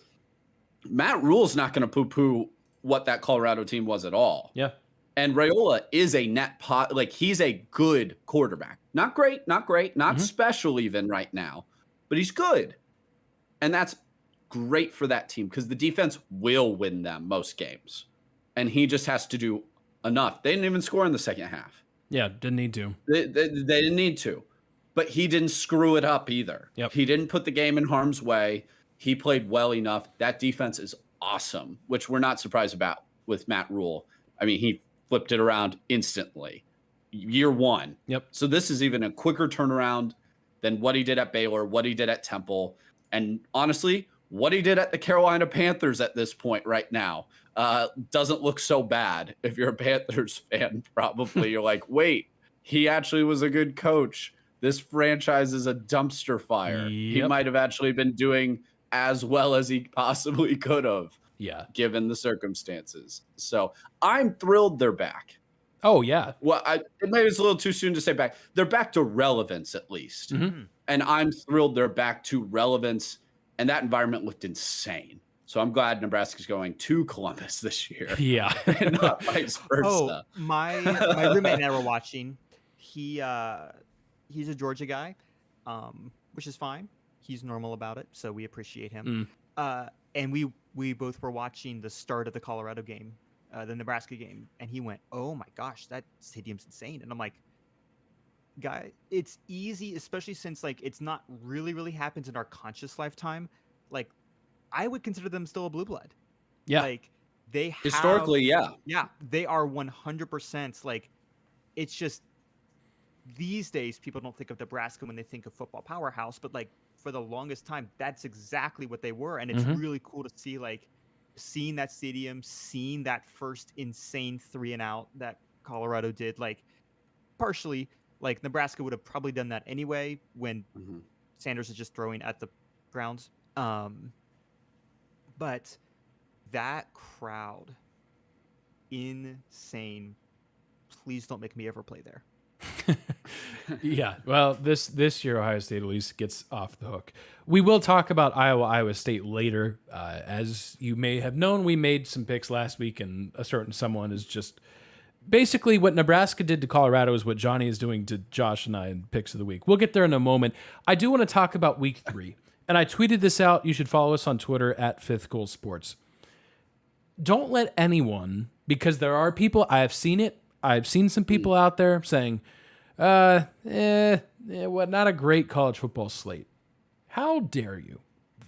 Speaker 2: Matt Rule's not going to poo-poo what that Colorado team was at all.
Speaker 3: Yeah.
Speaker 2: And Raiola is a like, he's a good quarterback. Not great, not special even right now, but he's good. And that's great for that team because the defense will win them most games. And he just has to do enough. They didn't even score in the second half.
Speaker 3: Yeah, didn't need to.
Speaker 2: They didn't need to. But he didn't screw it up either.
Speaker 3: Yep.
Speaker 2: He didn't put the game in harm's way. He played well enough. That defense is awesome, which we're not surprised about with Matt Rule. I mean, he flipped it around instantly. Year 1.
Speaker 3: Yep.
Speaker 2: So this is even a quicker turnaround than what he did at Baylor, what he did at Temple, and honestly, what he did at the Carolina Panthers at this point right now. Doesn't look so bad. If you're a Panthers fan, probably you're like, wait, he actually was a good coach. This franchise is a dumpster fire. He
Speaker 3: Yep.
Speaker 2: might have actually been doing as well as he possibly could have.
Speaker 3: Yeah.
Speaker 2: Given the circumstances. So I'm thrilled they're back.
Speaker 3: Oh, yeah.
Speaker 2: Well, maybe it's a little too soon to say back. They're back to relevance at least.
Speaker 3: Mm-hmm.
Speaker 2: And I'm thrilled they're back to relevance. And that environment looked insane. So I'm glad Nebraska's going to Columbus this year.
Speaker 3: Yeah.
Speaker 2: And not vice versa.
Speaker 1: Oh, my roommate and I were watching. He's a Georgia guy, which is fine. He's normal about it, so we appreciate him. And we both were watching the start of the Colorado game, the Nebraska game, and he went, "Oh my gosh, that stadium's insane!" And I'm like, "Guy, it's easy, especially since like it's not really happens in our conscious lifetime. Like, I would consider them still a blue blood.
Speaker 3: Yeah.
Speaker 1: Like they have,
Speaker 2: Historically, yeah,
Speaker 1: they are 100%. Like, it's just these days people don't think of Nebraska when they think of football powerhouse, but like for the longest time, that's exactly what they were, and it's really cool to see like seeing that stadium, seeing that first insane 3-and-out that Colorado did. Like, partially, like Nebraska would have probably done that anyway when Sanders is just throwing at the Browns. But that crowd, insane. Please don't make me ever play there.
Speaker 3: Yeah. Well, this year Ohio State at least gets off the hook. We will talk about Iowa State later. As you may have known, we made some picks last week, and a certain someone is just basically what Nebraska did to Colorado is what Johnny is doing to Josh and I in picks of the week. We'll get there in a moment. I do want to talk about week 3, and I tweeted this out. You should follow us on Twitter at Fifth Goal Sports. Don't let anyone, because there are people, I have seen it. I've seen some people out there saying, not a great college football slate. How dare you?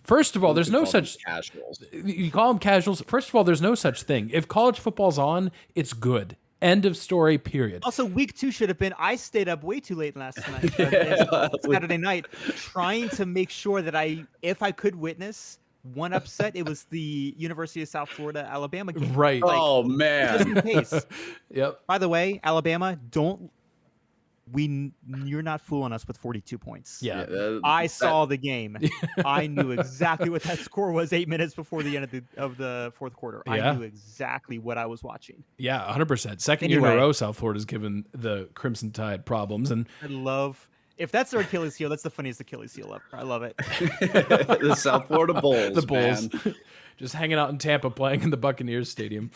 Speaker 3: First of all, there's no such
Speaker 2: casuals.
Speaker 3: You call them casuals. First of all, there's no such thing. If college football's on, it's good. End of story, period.
Speaker 1: Also, week 2 should have been, I stayed up way too late last night, Saturday night, trying to make sure that if I could witness one upset, it was the University of South Florida Alabama game.
Speaker 3: Right.
Speaker 2: Oh man.
Speaker 1: Just in case.
Speaker 3: Yep.
Speaker 1: By the way, Alabama, don't you're not fooling us with 42 points.
Speaker 3: Yeah.
Speaker 1: I saw the game. I knew exactly what that score was 8 minutes before the end of the fourth quarter.
Speaker 3: Yeah.
Speaker 1: I knew exactly what I was watching.
Speaker 3: Yeah, 100%. Second year in a
Speaker 1: Anyway.
Speaker 3: row, South Florida's given the Crimson Tide problems, and
Speaker 1: I love if that's their Achilles heel. That's the funniest Achilles heel ever. I love it.
Speaker 2: The South Florida Bulls.
Speaker 3: the Bulls
Speaker 2: man.
Speaker 3: just hanging out in Tampa playing in the Buccaneers Stadium.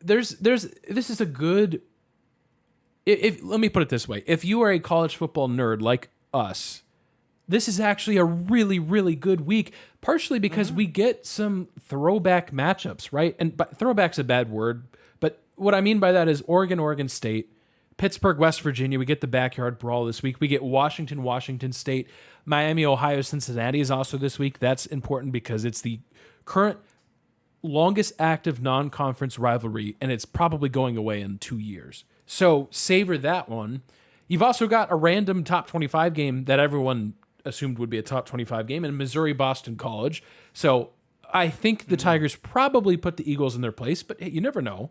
Speaker 3: This is a good. If let me put it this way: if you are a college football nerd like us, this is actually a really, really good week. Partially because we get some throwback matchups, right? And throwback's a bad word, but what I mean by that is Oregon State, Pittsburgh, West Virginia. We get the backyard brawl this week. We get Washington State, Miami, Ohio, Cincinnati is also this week. That's important because it's the current longest active non-conference rivalry, and it's probably going away in 2 years. So savor that one. You've also got a random top 25 game that everyone assumed would be a top 25 game in Missouri-Boston College. So I think the Tigers probably put the Eagles in their place, but hey, you never know.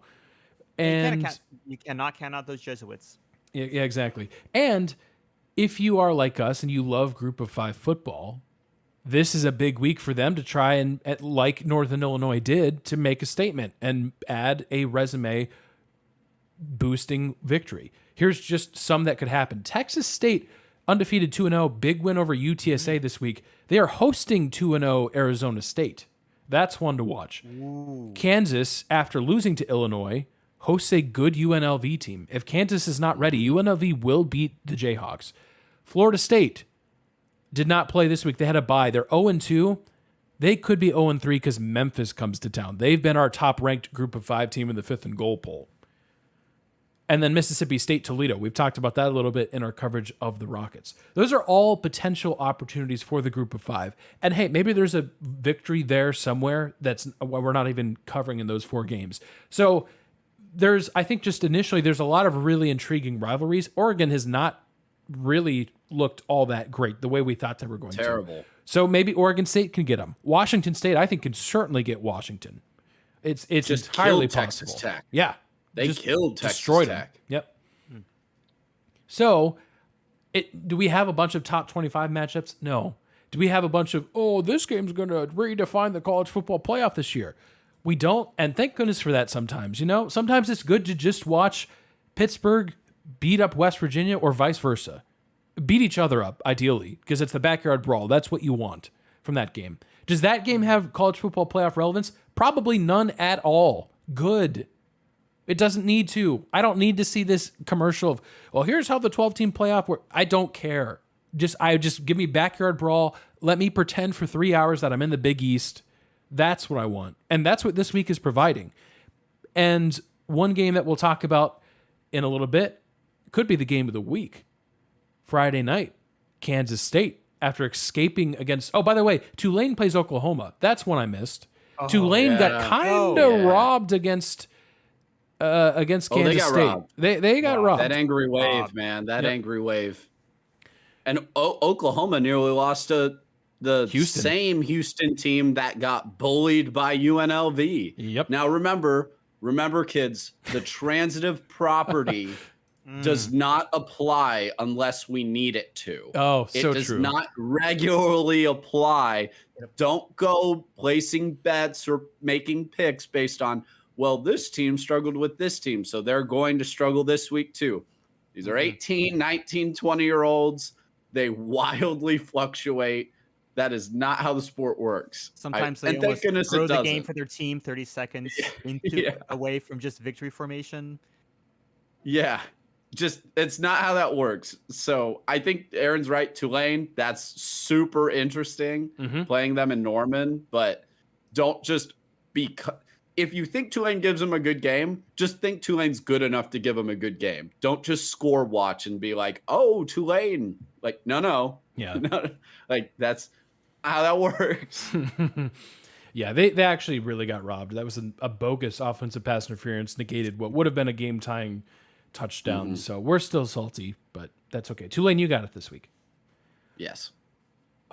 Speaker 3: And
Speaker 1: you cannot count out those Jesuits.
Speaker 3: Yeah, exactly. And if you are like us and you love Group of Five football, this is a big week for them to try and, like Northern Illinois did, to make a statement and add a resume boosting victory. Here's just some that could happen. Texas State, undefeated 2-0, big win over UTSA this week. They are hosting 2-0 Arizona State. That's one to watch.
Speaker 1: Ooh.
Speaker 3: Kansas, after losing to Illinois, hosts a good UNLV team. If Kansas is not ready, UNLV will beat the Jayhawks. Florida State did not play this week. They had a bye. They're 0-2. They could be 0-3 because Memphis comes to town. They've been our top-ranked Group of Five team in the 5th and goal poll. And then Mississippi State, Toledo. We've talked about that a little bit in our coverage of the Rockets. Those are all potential opportunities for the Group of Five. And hey, maybe there's a victory there somewhere that's we're not even covering in those 4 games. So I think just initially, there's a lot of really intriguing rivalries. Oregon has not really looked all that great the way we thought they were going to.
Speaker 2: Terrible.
Speaker 3: So maybe Oregon State can get them. Washington State, I think, can certainly get Washington. It's
Speaker 2: Just
Speaker 3: entirely
Speaker 2: killed Texas
Speaker 3: possible.
Speaker 2: Tech.
Speaker 3: Yeah.
Speaker 2: They
Speaker 3: Just
Speaker 2: killed Texas
Speaker 3: destroyed
Speaker 2: Tech.
Speaker 3: them. Yep. So, do we have a bunch of top 25 matchups? No. Do we have a bunch of, this game's going to redefine the college football playoff this year? We don't, and thank goodness for that sometimes. You know, sometimes it's good to just watch Pittsburgh beat up West Virginia or vice versa. Beat each other up, ideally, because it's the backyard brawl. That's what you want from that game. Does that game have college football playoff relevance? Probably none at all. Good. It doesn't need to. I don't need to see this commercial of, here's how the 12-team playoff works. I don't care. Just give me backyard brawl. Let me pretend for 3 hours that I'm in the Big East. That's what I want. And that's what this week is providing. And one game that we'll talk about in a little bit could be the game of the week. Friday night, Kansas State, after escaping against, by the way, Tulane plays Oklahoma. That's one I missed. Tulane got kind of robbed against Kansas
Speaker 2: they got
Speaker 3: State.
Speaker 2: robbed.
Speaker 3: They got robbed.
Speaker 2: That angry wave, man. That angry wave. And Oklahoma nearly lost to the same Houston team that got bullied by UNLV.
Speaker 3: Yep.
Speaker 2: Now remember, kids, the transitive property does not apply unless we need it to.
Speaker 3: Oh, so true.
Speaker 2: It does not regularly apply. Don't go placing bets or making picks based on, this team struggled with this team, so they're going to struggle this week too. These are 18, 19, 20-year-olds. They wildly fluctuate. That is not how the sport works.
Speaker 1: Sometimes they almost throw the game for their team 30 seconds away from just victory formation.
Speaker 2: Yeah. It's not how that works. So I think Aaron's right. Tulane, that's super interesting playing them in Norman, but don't just if you think Tulane gives them a good game, just think Tulane's good enough to give them a good game. Don't just score watch and be like, Tulane. Like, no.
Speaker 3: Yeah.
Speaker 2: No, like, that's how that works.
Speaker 3: Yeah, they actually really got robbed. That was a bogus offensive pass interference, negated what would have been a game-tying touchdown. So we're still salty, but that's okay. Tulane, you got it this week.
Speaker 2: Yes.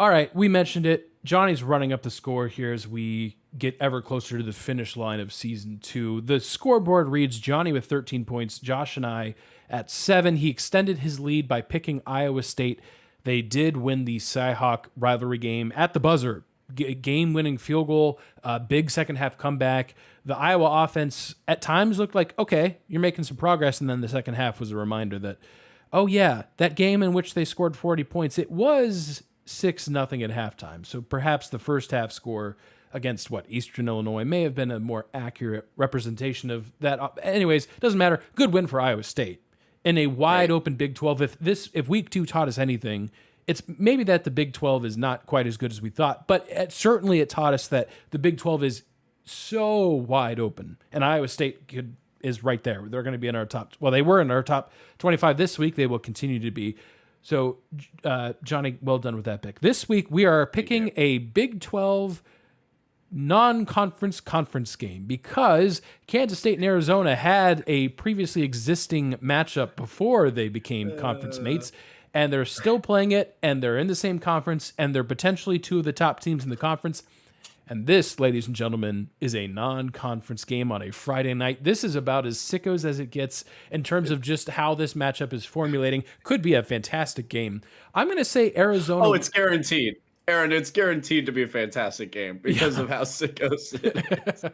Speaker 3: All right, we mentioned it. Johnny's running up the score here as we get ever closer to the finish line of season 2. The scoreboard reads Johnny with 13 points, Josh and I at 7. He extended his lead by picking Iowa State. They did win the Cyhawk rivalry game at the buzzer. Game-winning field goal, big second-half comeback. The Iowa offense at times looked like, okay, you're making some progress, and then the second half was a reminder that, oh yeah, that game in which they scored 40 points, it was 6-0 at halftime. So perhaps the first half score against Eastern Illinois may have been a more accurate representation of that. Anyways, doesn't matter. Good win for Iowa State in a wide open Big 12. If week 2 taught us anything, it's maybe that the Big 12 is not quite as good as we thought, but certainly it taught us that the Big 12 is so wide open, and Iowa State is right there. They're going to be in our top. Well, they were in our top 25 this week. They will continue to be. So, Johnny, well done with that pick. This week, we are picking a Big 12 non-conference conference game because Kansas State and Arizona had a previously existing matchup before they became conference mates, and they're still playing it, and they're in the same conference, and they're potentially 2 of the top teams in the conference. And this, ladies and gentlemen, is a non-conference game on a Friday night. This is about as sickos as it gets in terms of just how this matchup is formulating. Could be a fantastic game. I'm going to say Arizona.
Speaker 2: Oh, it's guaranteed. Aaron, it's guaranteed to be a fantastic game because of how sickos it is.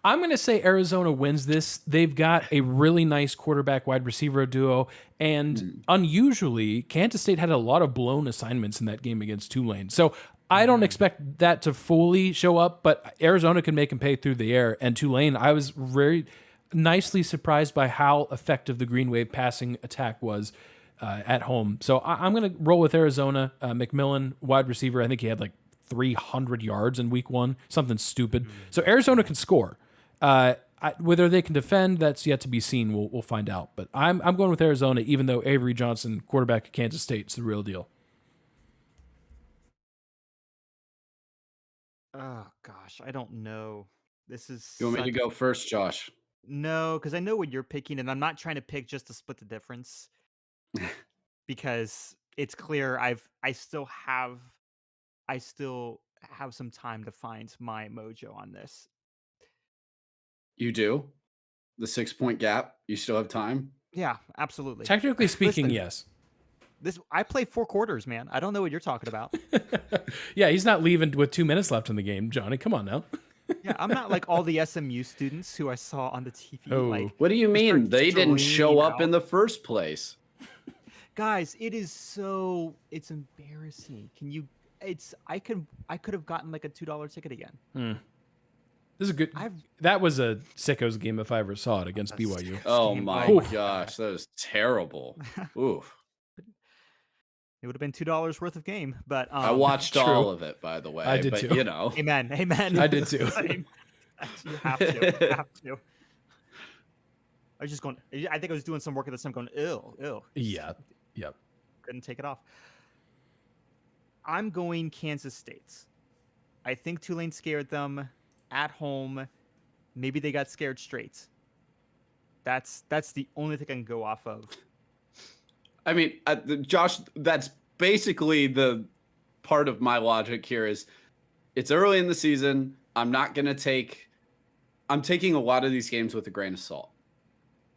Speaker 3: I'm going to say Arizona wins this. They've got a really nice quarterback wide receiver duo. And unusually, Kansas State had a lot of blown assignments in that game against Tulane. So I don't expect that to fully show up, but Arizona can make them pay through the air. And Tulane, I was very nicely surprised by how effective the Green Wave passing attack was at home. So I'm going to roll with Arizona. McMillan, wide receiver, I think he had like 300 yards in week 1, something stupid. So Arizona can score. Whether they can defend, that's yet to be seen. We'll find out. But I'm going with Arizona, even though Avery Johnson, quarterback at Kansas State, is the real deal.
Speaker 1: Oh gosh, I don't know. This is
Speaker 2: You want me to go first, Josh?
Speaker 1: No, because I know what you're picking, and I'm not trying to pick just to split the difference. Because it's clear I still have some time to find my mojo on this.
Speaker 2: You do? The 6-point gap? You still have time?
Speaker 1: Yeah, absolutely.
Speaker 3: Technically speaking,
Speaker 1: Listen,
Speaker 3: yes.
Speaker 1: I play 4 quarters, man. I don't know what you're talking about.
Speaker 3: Yeah, he's not leaving with 2 minutes left in the game, Johnny. Come on now.
Speaker 1: Yeah, I'm not like all the SMU students who I saw on the TV.
Speaker 3: Oh.
Speaker 1: Like,
Speaker 2: What do you mean? They didn't show up
Speaker 1: out.
Speaker 2: in the first place.
Speaker 1: Guys, it's embarrassing. I could have gotten like a $2 ticket again.
Speaker 3: This is a good. That was a sickos game if I ever saw it against BYU.
Speaker 2: Oh my gosh, that is terrible. Oof.
Speaker 1: It would have been $2 worth of game, but
Speaker 2: I watched all of it, by the way.
Speaker 3: I did
Speaker 2: but,
Speaker 3: too.
Speaker 2: You know,
Speaker 1: amen.
Speaker 3: I did too.
Speaker 1: You have to. You have to. I was just going. I think I was doing some work at the time, going, ew.
Speaker 3: Yeah. Yep.
Speaker 1: Couldn't take it off. I'm going Kansas State. I think Tulane scared them at home. Maybe they got scared straight. That's the only thing I can go off of.
Speaker 2: I mean, Josh, that's basically the part of my logic here is it's early in the season. I'm taking a lot of these games with a grain of salt.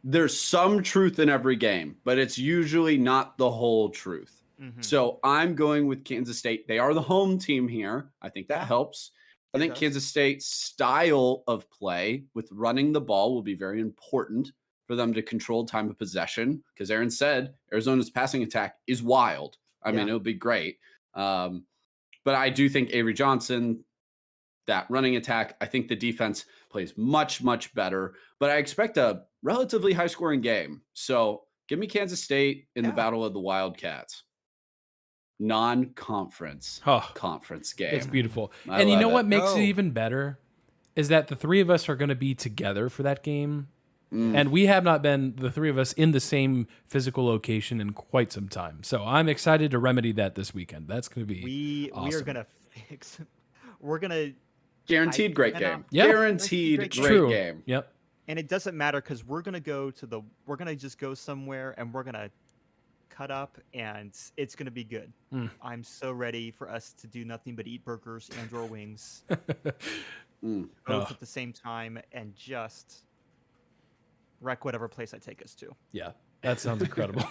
Speaker 2: There's some truth in every game, but it's usually not the whole truth. Mm-hmm. So I'm going with Kansas State. They are the home team here. I think that helps. I think Kansas State's style of play with running the ball will be very important for them to control time of possession. Because Aaron said Arizona's passing attack is wild. I mean, it'll be great. But I do think Avery Johnson, that running attack, I think the defense plays much, much better. But I expect a relatively high-scoring game. So give me Kansas State in the Battle of the Wildcats. Non-conference conference game.
Speaker 3: It's beautiful. And you know what makes it even better is that the 3 of us are going to be together for that game. And we have not been, the 3 of us, in the same physical location in quite some time. So I'm excited to remedy that this weekend. That's going to be awesome.
Speaker 1: We are going to fix. We're going to
Speaker 2: guaranteed great game.
Speaker 3: Yep.
Speaker 2: Guaranteed great game.
Speaker 3: Yep.
Speaker 1: And it doesn't matter because we're going to just go somewhere and we're going to cut up, and it's gonna be good.
Speaker 3: Mm.
Speaker 1: I'm so ready for us to do nothing but eat burgers and/or wings,
Speaker 2: Mm.
Speaker 1: both
Speaker 3: Oh,
Speaker 1: at the same time, and just wreck whatever place I take us to.
Speaker 3: yeah, that sounds incredible.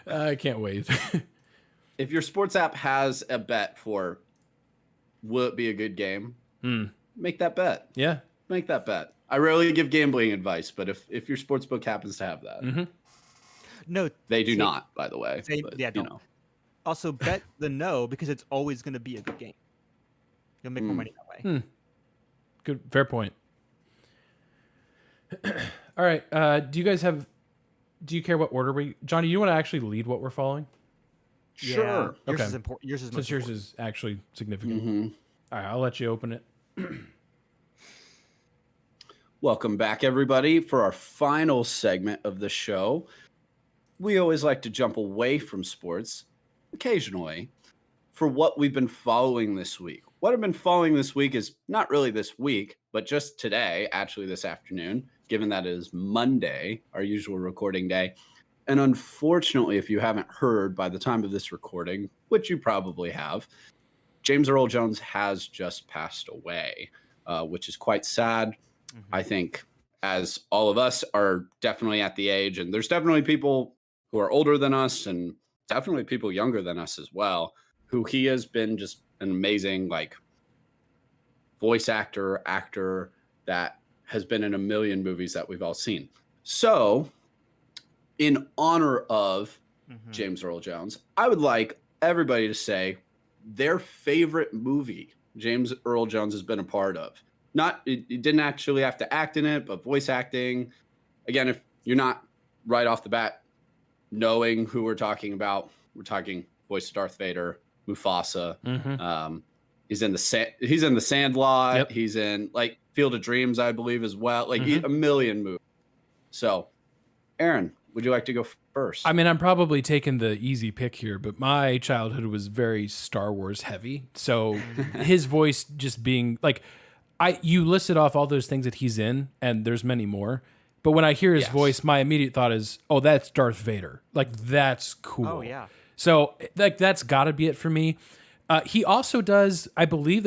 Speaker 3: I can't wait.
Speaker 2: If your sports app has a bet for will it be a good game,
Speaker 3: Mm.
Speaker 2: make that bet.
Speaker 3: Yeah.
Speaker 2: Make that bet. I rarely give gambling advice, but if your sports book happens to have that,
Speaker 3: Hmm.
Speaker 1: No,
Speaker 2: they do
Speaker 1: say,
Speaker 2: not, by the way.
Speaker 1: say
Speaker 2: But
Speaker 1: yeah, don't. Also, bet the no because it's always going to be a good game. You'll make more money that way.
Speaker 3: Good, fair point. All right. Do you guys have? Do you care what order we? Johnny, you want to actually lead what we're following?
Speaker 2: Sure.
Speaker 1: Yeah, yours
Speaker 3: Okay.
Speaker 1: is important. Yours is
Speaker 3: Since
Speaker 1: most
Speaker 3: yours
Speaker 1: important.
Speaker 3: is actually significant.
Speaker 2: Mm-hmm.
Speaker 3: All right, I'll let you open it.
Speaker 2: Welcome back, everybody, for our final segment of the show. We always like to jump away from sports occasionally for what we've been following this week. What I've been following this week is not really this week, but just today, actually this afternoon, given that it is Monday, our usual recording day. And unfortunately, if you haven't heard by the time of this recording, which you probably have, James Earl Jones has just passed away, which is quite sad. I think as all of us are definitely at the age, and there's definitely people who are older than us and definitely people younger than us as well, who he has been just an amazing like voice actor that has been in a million movies that we've all seen. So in honor of James Earl Jones, I would like everybody to say their favorite movie James Earl Jones has been a part of. Not, it didn't actually have to act in it, but voice acting. Again, if you're not right off the bat knowing who we're talking about, we're talking voice of Darth Vader, Mufasa.
Speaker 3: Mm-hmm.
Speaker 2: He's in the Sandlot.
Speaker 3: Yep.
Speaker 2: He's in like Field of Dreams, I believe, as well. Like
Speaker 3: Mhm.
Speaker 2: a million movies. So, Aaron, would you like to go first?
Speaker 3: I mean, I'm probably taking the easy pick here, but my childhood was very Star Wars heavy. So his voice just being like, you listed off all those things that he's in, and there's many more. But when I hear his
Speaker 2: Yes.
Speaker 3: voice, my immediate thought is, oh, that's Darth Vader. Like, that's cool.
Speaker 1: Oh yeah.
Speaker 3: So like that's got to be it for me. He also does, I believe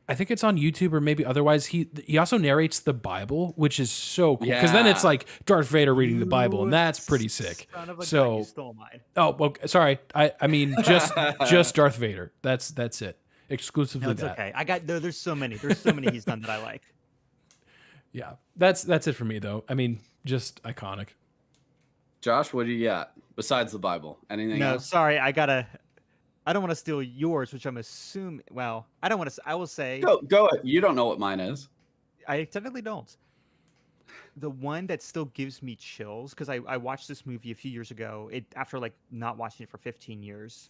Speaker 3: I think it's on YouTube or maybe otherwise. He also narrates the Bible, which is so cool because then it's
Speaker 2: Yeah.
Speaker 3: like Darth Vader reading the Bible, and that's pretty sick.
Speaker 1: Son of a gun,
Speaker 3: So
Speaker 1: you stole mine.
Speaker 3: oh, well, sorry. I mean just Darth Vader. That's it. Exclusively
Speaker 1: No, it's
Speaker 3: that.
Speaker 1: okay. There's so many. There's so many he's done that I like.
Speaker 3: Yeah, that's it for me though. I mean, just iconic.
Speaker 2: Josh, what do you got besides the Bible? Anything
Speaker 1: No,
Speaker 2: else?
Speaker 1: sorry. I don't want to steal yours, which I'm assuming. Well, I don't want to. I will say.
Speaker 2: Go. You don't know what mine is.
Speaker 1: I technically don't. The one that still gives me chills because I watched this movie a few years ago. It after like not watching it for 15 years,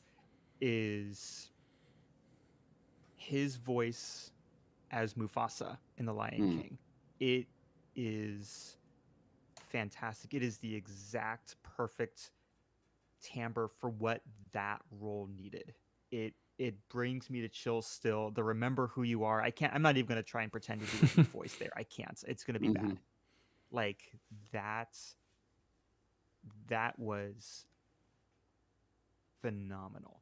Speaker 1: is his voice as Mufasa in The Lion King. It is fantastic. It is the exact perfect timbre for what that role needed. It brings me to chills still. The remember who you are. I'm not even gonna try and pretend to do a deep voice there. I can't. It's gonna be bad. Like that was phenomenal.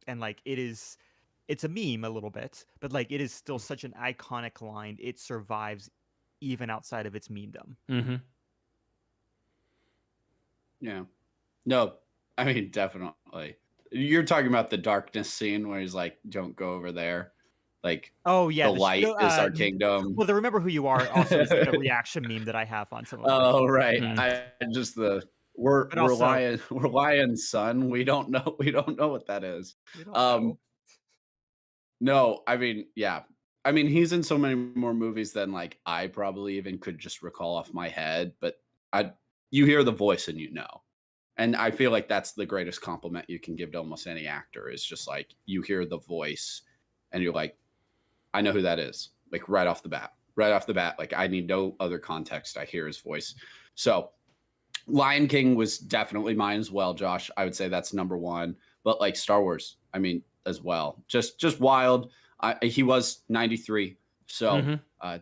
Speaker 1: And like it's a meme a little bit, but like it is still such an iconic line. It survives even outside of its memedom.
Speaker 3: Mm-hmm.
Speaker 2: Yeah. No, I mean, definitely. You're talking about the darkness scene where he's like, don't go over there. Like,
Speaker 1: Oh yeah,
Speaker 2: the light is our kingdom.
Speaker 1: Well, the remember who you are also is like a reaction meme that I have on some of my
Speaker 2: Oh, right.
Speaker 3: Mm.
Speaker 2: I just we're lion son. We don't know what that is.
Speaker 1: We don't know.
Speaker 2: No, I mean, yeah. I mean, he's in so many more movies than like I probably even could just recall off my head, but you hear the voice and you know. And I feel like that's the greatest compliment you can give to almost any actor is just like you hear the voice and you're like, I know who that is. Like right off the bat. Like I need no other context. I hear his voice. So Lion King was definitely mine as well, Josh. I would say that's number one. But like Star Wars, I mean, as well. Just wild. He was 93. So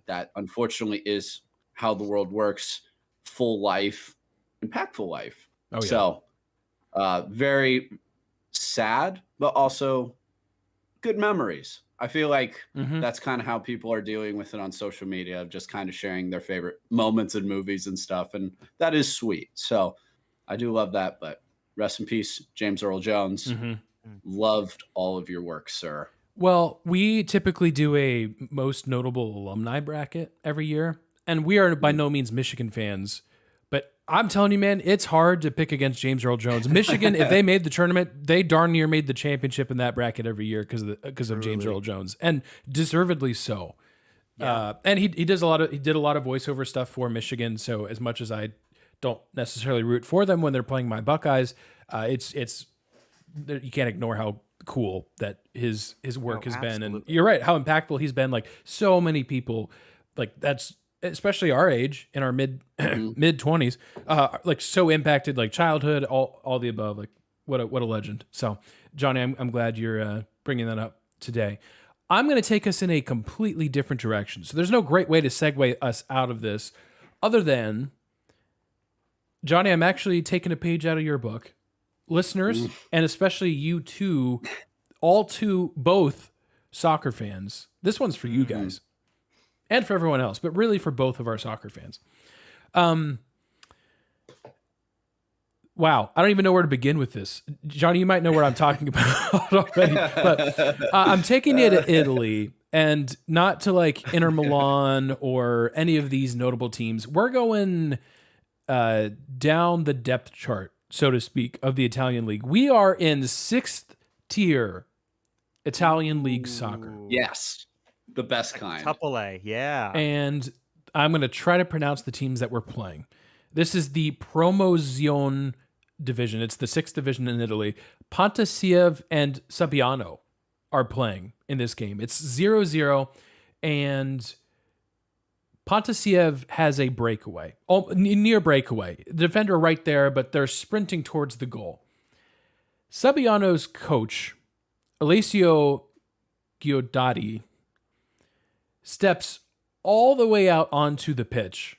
Speaker 2: that unfortunately is how the world works. Full life, impactful life.
Speaker 3: Oh, yeah.
Speaker 2: So very sad, but also good memories. I feel like that's kind of how people are dealing with it on social media, of just kind of sharing their favorite moments in movies and stuff. And that is sweet. So I do love that. But rest in peace, James Earl Jones. Loved all of your work, sir.
Speaker 3: Well, we typically do a most notable alumni bracket every year, and we are by no means Michigan fans. But I'm telling you, man, it's hard to pick against James Earl Jones. Michigan, if they made the tournament, they darn near made the championship in that bracket every year because of James Earl Jones, and deservedly so. Yeah. And he did a lot of voiceover stuff for Michigan. So as much as I don't necessarily root for them when they're playing my Buckeyes, it's you can't ignore how cool that his work has been. And you're right, how impactful he's been. Like, so many people, like, that's especially our age, in our mid 20s, like, so impacted, like, childhood, all the above. Like, what a legend. So Johnny, I'm glad you're bringing that up today. I'm going to take us in a completely different direction. So there's no great way to segue us out of this other than, Johnny, I'm actually taking a page out of your book. Listeners, and especially you two, both soccer fans. This one's for you guys and for everyone else, but really for both of our soccer fans. Wow, I don't even know where to begin with this. Johnny, you might know what I'm talking about already, but I'm taking it to Italy, and not to like Inter Milan or any of these notable teams. We're going down the depth chart, so to speak, of the Italian league. We are in 6th tier Italian league soccer.
Speaker 2: Yes, the best kind.
Speaker 1: Triple A, yeah.
Speaker 3: And I'm going to try to pronounce the teams that we're playing. This is the Promozione division. It's the 6th division in Italy. Pontasiev and Sabbiano are playing in this game. It's 0-0, and Pontasiev has a breakaway, near breakaway. The defender right there, but they're sprinting towards the goal. Sabbiano's coach, Alessio Giudotti, steps all the way out onto the pitch,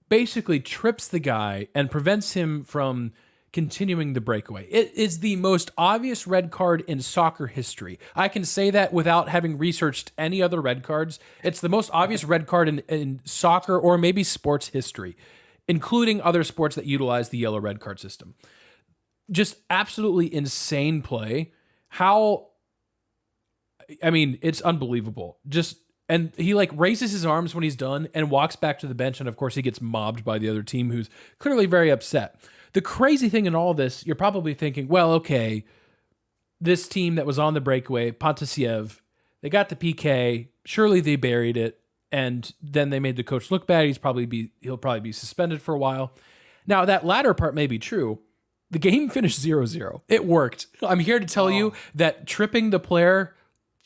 Speaker 3: basically trips the guy and prevents him from continuing the breakaway. It is the most obvious red card in soccer history. I can say that without having researched any other red cards. It's the most obvious red card in soccer, or maybe sports history, including other sports that utilize the yellow red card system. Just absolutely insane play. It's unbelievable. And he like raises his arms when he's done and walks back to the bench. And of course he gets mobbed by the other team, who's clearly very upset. The crazy thing in all this, you're probably thinking, well, okay, this team that was on the breakaway, Pontasiev, they got the PK. Surely they buried it. And then they made the coach look bad. He'll probably be suspended for a while. Now, that latter part may be true. The game finished 0-0. It worked. I'm here to tell you that tripping the player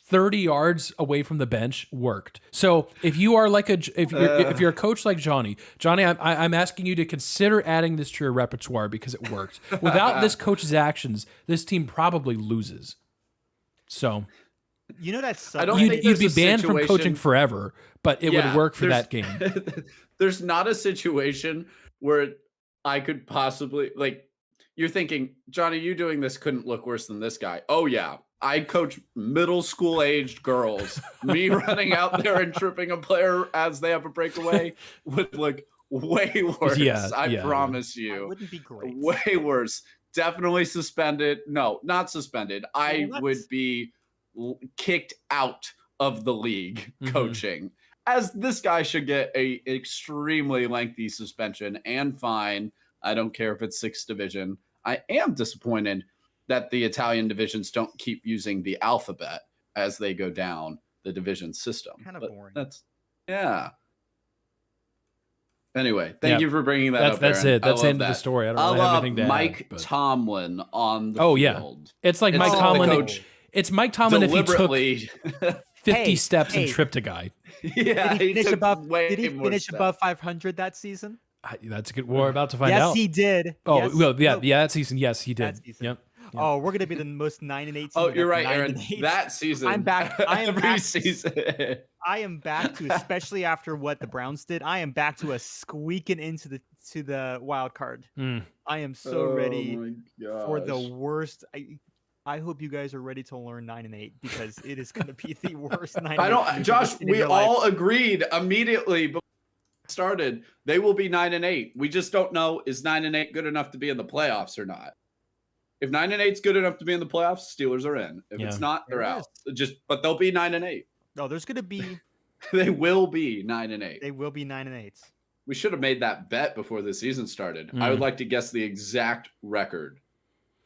Speaker 3: 30 yards away from the bench worked. So if you are like if you're a coach like Johnny, I'm asking you to consider adding this to your repertoire, because it worked. Without this coach's actions, this team probably loses. So,
Speaker 1: you know, that's
Speaker 2: I don't think
Speaker 3: you'd be
Speaker 2: there's a
Speaker 3: banned from
Speaker 2: situation-
Speaker 3: coaching forever, but it would work for that game.
Speaker 2: There's not a situation where I could possibly, like, you're thinking, Johnny, you doing this couldn't look worse than this guy. Oh yeah, I coach middle school aged girls. Me running out there and tripping a player as they have a breakaway would look way worse. I promise you.
Speaker 1: That wouldn't be great.
Speaker 2: Way worse. Definitely suspended. No, not suspended. I would be kicked out of the league coaching, as this guy should get a extremely lengthy suspension and fine. I don't care if it's 6th division. I am disappointed that the Italian divisions don't keep using the alphabet as they go down the division system.
Speaker 1: Kind of boring.
Speaker 2: Anyway, thank you for bringing that up.
Speaker 3: That's
Speaker 2: Aaron.
Speaker 3: it. That's the end of the story. I don't really have anything to
Speaker 2: Mike
Speaker 3: add,
Speaker 2: Tomlin on the field.
Speaker 3: Yeah. It's like Mike Tomlin.
Speaker 2: Coach
Speaker 3: it's Mike Tomlin if he took 50 steps and
Speaker 1: hey.
Speaker 3: tripped a guy.
Speaker 1: Did he finish above
Speaker 2: above
Speaker 1: 500 that season?
Speaker 3: That's a good. We're about to find out.
Speaker 1: Yes, he did.
Speaker 3: Oh,
Speaker 1: yes.
Speaker 3: well, yeah, that season. Yes, he did. Yep. Yeah.
Speaker 1: Oh, we're gonna be the most 9-8 team.
Speaker 2: Oh,
Speaker 1: that's
Speaker 2: you're right,
Speaker 1: 9-8.
Speaker 2: Aaron. That season.
Speaker 1: I'm back. I am
Speaker 2: every
Speaker 1: back.
Speaker 2: season.
Speaker 1: I am back to, especially after what the Browns did. I am back to us squeaking into the wild card.
Speaker 3: Mm.
Speaker 1: I am so ready
Speaker 2: my
Speaker 1: for the
Speaker 2: gosh.
Speaker 1: worst. I hope you guys are ready to learn 9-8 because it is going to be the worst 9-8.
Speaker 2: I
Speaker 1: you've
Speaker 2: don't,
Speaker 1: ever
Speaker 2: Josh.
Speaker 1: seen in
Speaker 2: We
Speaker 1: your life.
Speaker 2: all agreed immediately before it started they will be 9-8. We just don't know, is 9-8 good enough to be in the playoffs or not. If 9-8 is good enough to be in the playoffs, Steelers are in. If it's not, they're
Speaker 1: There
Speaker 2: out.
Speaker 1: is.
Speaker 2: But they'll be 9-8.
Speaker 1: No, there's going to be.
Speaker 2: They will be 9-8.
Speaker 1: They will be 9-8.
Speaker 2: We should have made that bet before the season started. I would like to guess the exact record.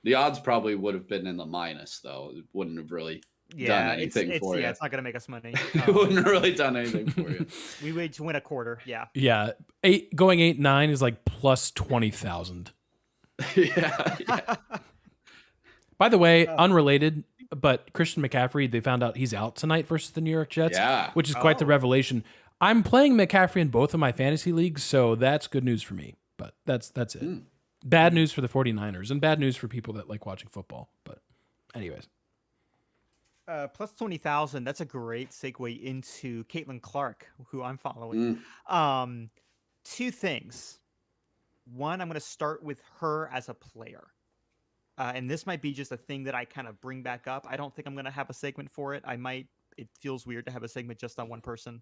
Speaker 2: The odds probably would have been in the minus, though. It wouldn't have really done anything for you.
Speaker 1: Yeah, it's not going to make us money.
Speaker 2: It wouldn't have really done anything for you.
Speaker 1: We wait to win a quarter. Yeah.
Speaker 3: Yeah. Going 8-9 is like plus 20,000.
Speaker 2: yeah.
Speaker 3: By the way, unrelated, but Christian McCaffrey, they found out he's out tonight versus the New York Jets,
Speaker 2: Yeah.
Speaker 3: which is quite the revelation. I'm playing McCaffrey in both of my fantasy leagues, so that's good news for me. But that's it. Bad news for the 49ers and bad news for people that like watching football. But anyways.
Speaker 1: Plus 20,000. That's a great segue into Caitlin Clark, who I'm following. Two things. One, I'm going to start with her as a player. And this might be just a thing that I kind of bring back up. I don't think I'm going to have a segment for it. It feels weird to have a segment just on one person.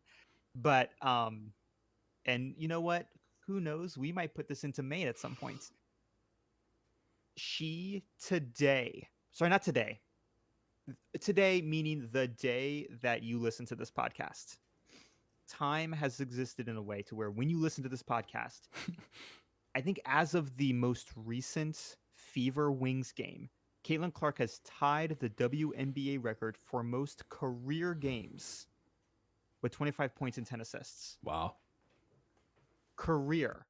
Speaker 1: But, and you know what? Who knows? We might put this into Maine at some point. Not today. Today, meaning the day that you listen to this podcast. Time has existed in a way to where when you listen to this podcast, I think as of the most recent Fever Wings game, Caitlin Clark has tied the WNBA record for most career games with 25 points and 10 assists.
Speaker 3: Wow.
Speaker 1: Career.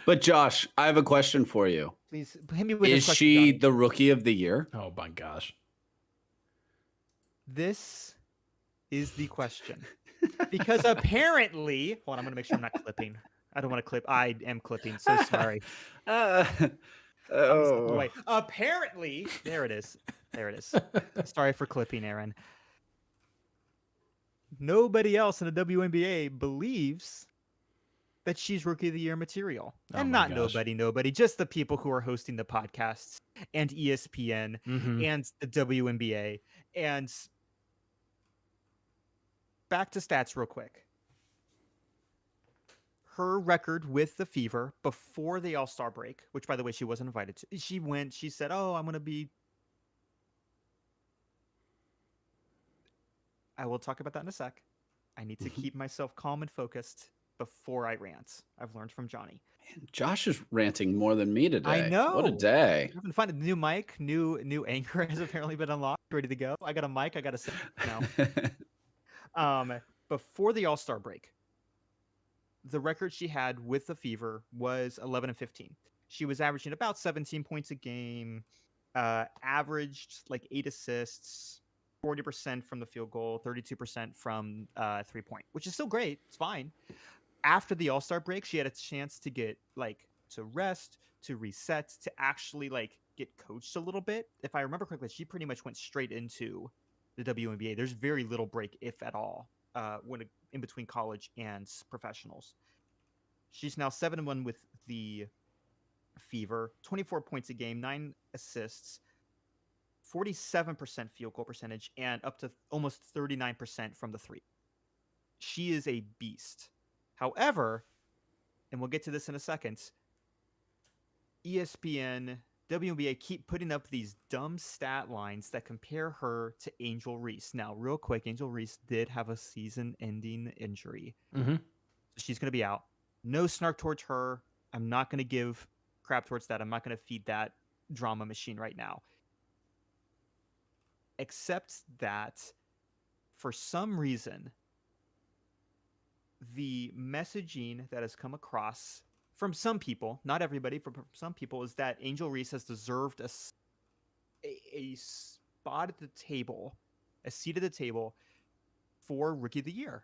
Speaker 2: But Josh, I have a question for you.
Speaker 1: Please hit me with
Speaker 2: Is
Speaker 1: this question,
Speaker 2: she
Speaker 1: Johnny.
Speaker 2: the rookie of the year?
Speaker 3: Oh my gosh.
Speaker 1: This is the question. Because apparently, hold on, I'm going to make sure I'm not clipping. I don't want to clip. I am clipping. So sorry. Wait. Apparently, there it is. There it is. Sorry for clipping, Aaron. Nobody else in the WNBA believes that she's rookie of the year material.
Speaker 3: Oh
Speaker 1: And
Speaker 3: my
Speaker 1: not
Speaker 3: gosh.
Speaker 1: nobody, just the people who are hosting the podcasts and ESPN and the WNBA. And back to stats real quick. Her record with the Fever before the All-Star break, which by the way, she wasn't invited to. She said, "Oh, I'm going to be..." I will talk about that in a sec. I need to keep myself calm and focused before I rant. I've learned from Johnny.
Speaker 2: Man, Josh is ranting more than me today.
Speaker 1: I know.
Speaker 2: What a day.
Speaker 1: I'm having fun. A new mic, new anchor has apparently been unlocked, ready to go. I got a mic. I got a set now. Before the All-Star break, the record she had with the Fever was 11-15. She was averaging about 17 points a game, averaged like 8 assists, 40% from the field goal, 32% from 3-point, which is still great. It's fine. After the All-Star break, she had a chance to get to rest, to reset, to actually get coached a little bit. If I remember correctly, she pretty much went straight into the WNBA. There's very little break, if at all, in between college and professionals. She's now 7-1 with the Fever, 24 points a game, 9 assists, 47% field goal percentage, and up to almost 39% from the three. She is a beast. However, and we'll get to this in a second, ESPN, WNBA keep putting up these dumb stat lines that compare her to Angel Reese. Now, real quick, Angel Reese did have a season-ending injury. She's going to be out. No snark towards her. I'm not going to give crap towards that. I'm not going to feed that drama machine right now. Except that, for some reason, the messaging that has come across from some people, not everybody, from some people, is that Angel Reese has deserved a spot at the table, a seat at the table for Rookie of the Year.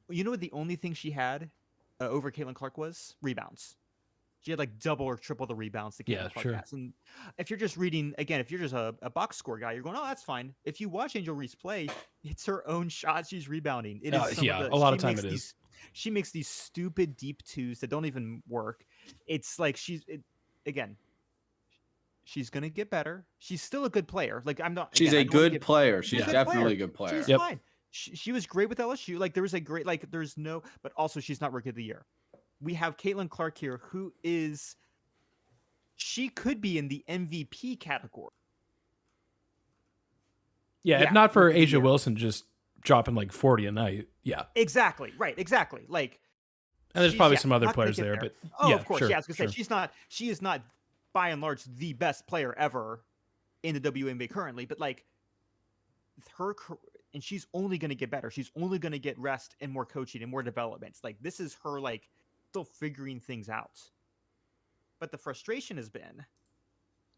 Speaker 1: You know what the only thing she had over Caitlin Clark was? Rebounds. She had like double or triple the rebounds that Caitlin Clark
Speaker 3: sure.
Speaker 1: has. And if you're just reading, again, if you're just a box score guy, you're going, oh, that's fine. If you watch Angel Reese play, it's her own shots she's rebounding. It is some of the,
Speaker 3: a lot of
Speaker 1: she
Speaker 3: time
Speaker 1: makes
Speaker 3: it
Speaker 1: these,
Speaker 3: is.
Speaker 1: She makes these stupid deep twos that don't even work. It's like again, she's gonna get better. She's still a good player. Like I'm not.
Speaker 2: She's
Speaker 1: Again, I
Speaker 2: a
Speaker 1: don't wanna
Speaker 2: good player. She's
Speaker 1: a good
Speaker 2: definitely
Speaker 1: player.
Speaker 2: a good player.
Speaker 1: She's
Speaker 3: Yep.
Speaker 1: fine. She was great with LSU. Like there was a great, like there's no, but also she's not rookie of the year. We have Caitlin Clark here, who is, she could be in the MVP category.
Speaker 3: Yeah,
Speaker 1: Yeah,
Speaker 3: if not for
Speaker 1: rookie of the
Speaker 3: Asia
Speaker 1: year.
Speaker 3: Wilson just dropping like 40 a night. Yeah.
Speaker 1: Exactly. Right. Exactly. Like,
Speaker 3: And there's
Speaker 1: she's-
Speaker 3: probably
Speaker 1: yeah,
Speaker 3: some other
Speaker 1: not gonna
Speaker 3: players
Speaker 1: get
Speaker 3: there, but
Speaker 1: oh,
Speaker 3: yeah,
Speaker 1: of course.
Speaker 3: sure,
Speaker 1: Yeah, I was gonna
Speaker 3: sure.
Speaker 1: say she is not by and large the best player ever in the WNBA currently, but like and she's only going to get better. She's only going to get rest and more coaching and more developments. Like this is her like still figuring things out. But the frustration has been,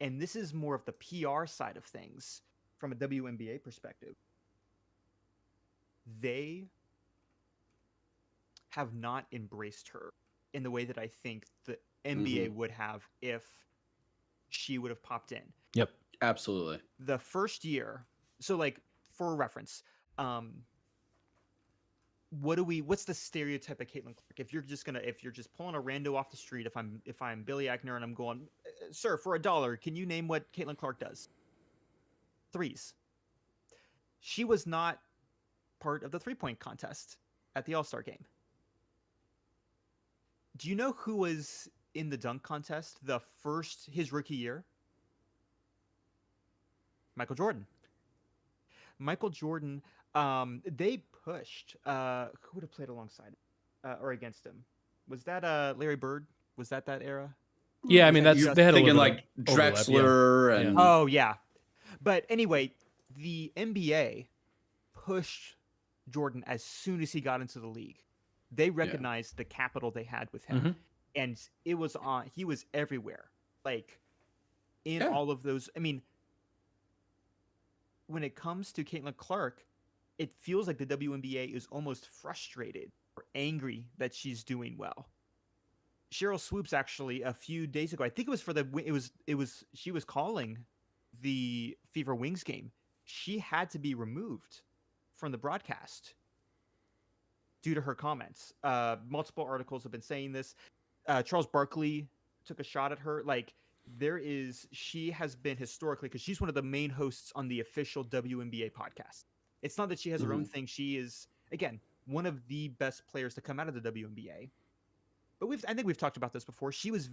Speaker 1: and this is more of the PR side of things from a WNBA perspective, they have not embraced her in the way that I think the NBA would have if she would have popped in.
Speaker 3: Yep.
Speaker 2: Absolutely.
Speaker 1: The first year, so like for reference, what's the stereotype of Caitlin Clark? If you're just pulling a rando off the street, if I'm Billy Eichner and I'm going, sir, for $1, can you name what Caitlin Clark does? Threes. She was not part of the 3-point contest at the All-Star game. Do you know who was in the dunk contest his rookie year? Michael Jordan. They pushed. Who would have played alongside or against him? Was that Larry Bird? Was that era?
Speaker 3: Yeah, I mean they had a
Speaker 2: Thinking
Speaker 3: little
Speaker 2: like
Speaker 3: bit of overlap,
Speaker 2: Drexler
Speaker 3: yeah.
Speaker 2: and
Speaker 1: Oh yeah, but anyway, the NBA pushed Jordan as soon as he got into the league. They recognized the capital they had with him, and it was on. He was everywhere, like in all of those. I mean, when it comes to Caitlin Clark, it feels like the WNBA is almost frustrated or angry that she's doing well. Cheryl Swoops actually a few days ago, I think it was she was calling the Fever Wings game. She had to be removed from the broadcast due to her comments. Multiple articles have been saying this. Charles Barkley took a shot at her. Like she has been historically, because she's one of the main hosts on the official WNBA podcast. It's not that she has her own thing. She is, again, one of the best players to come out of the WNBA. But I think we've talked about this before. She was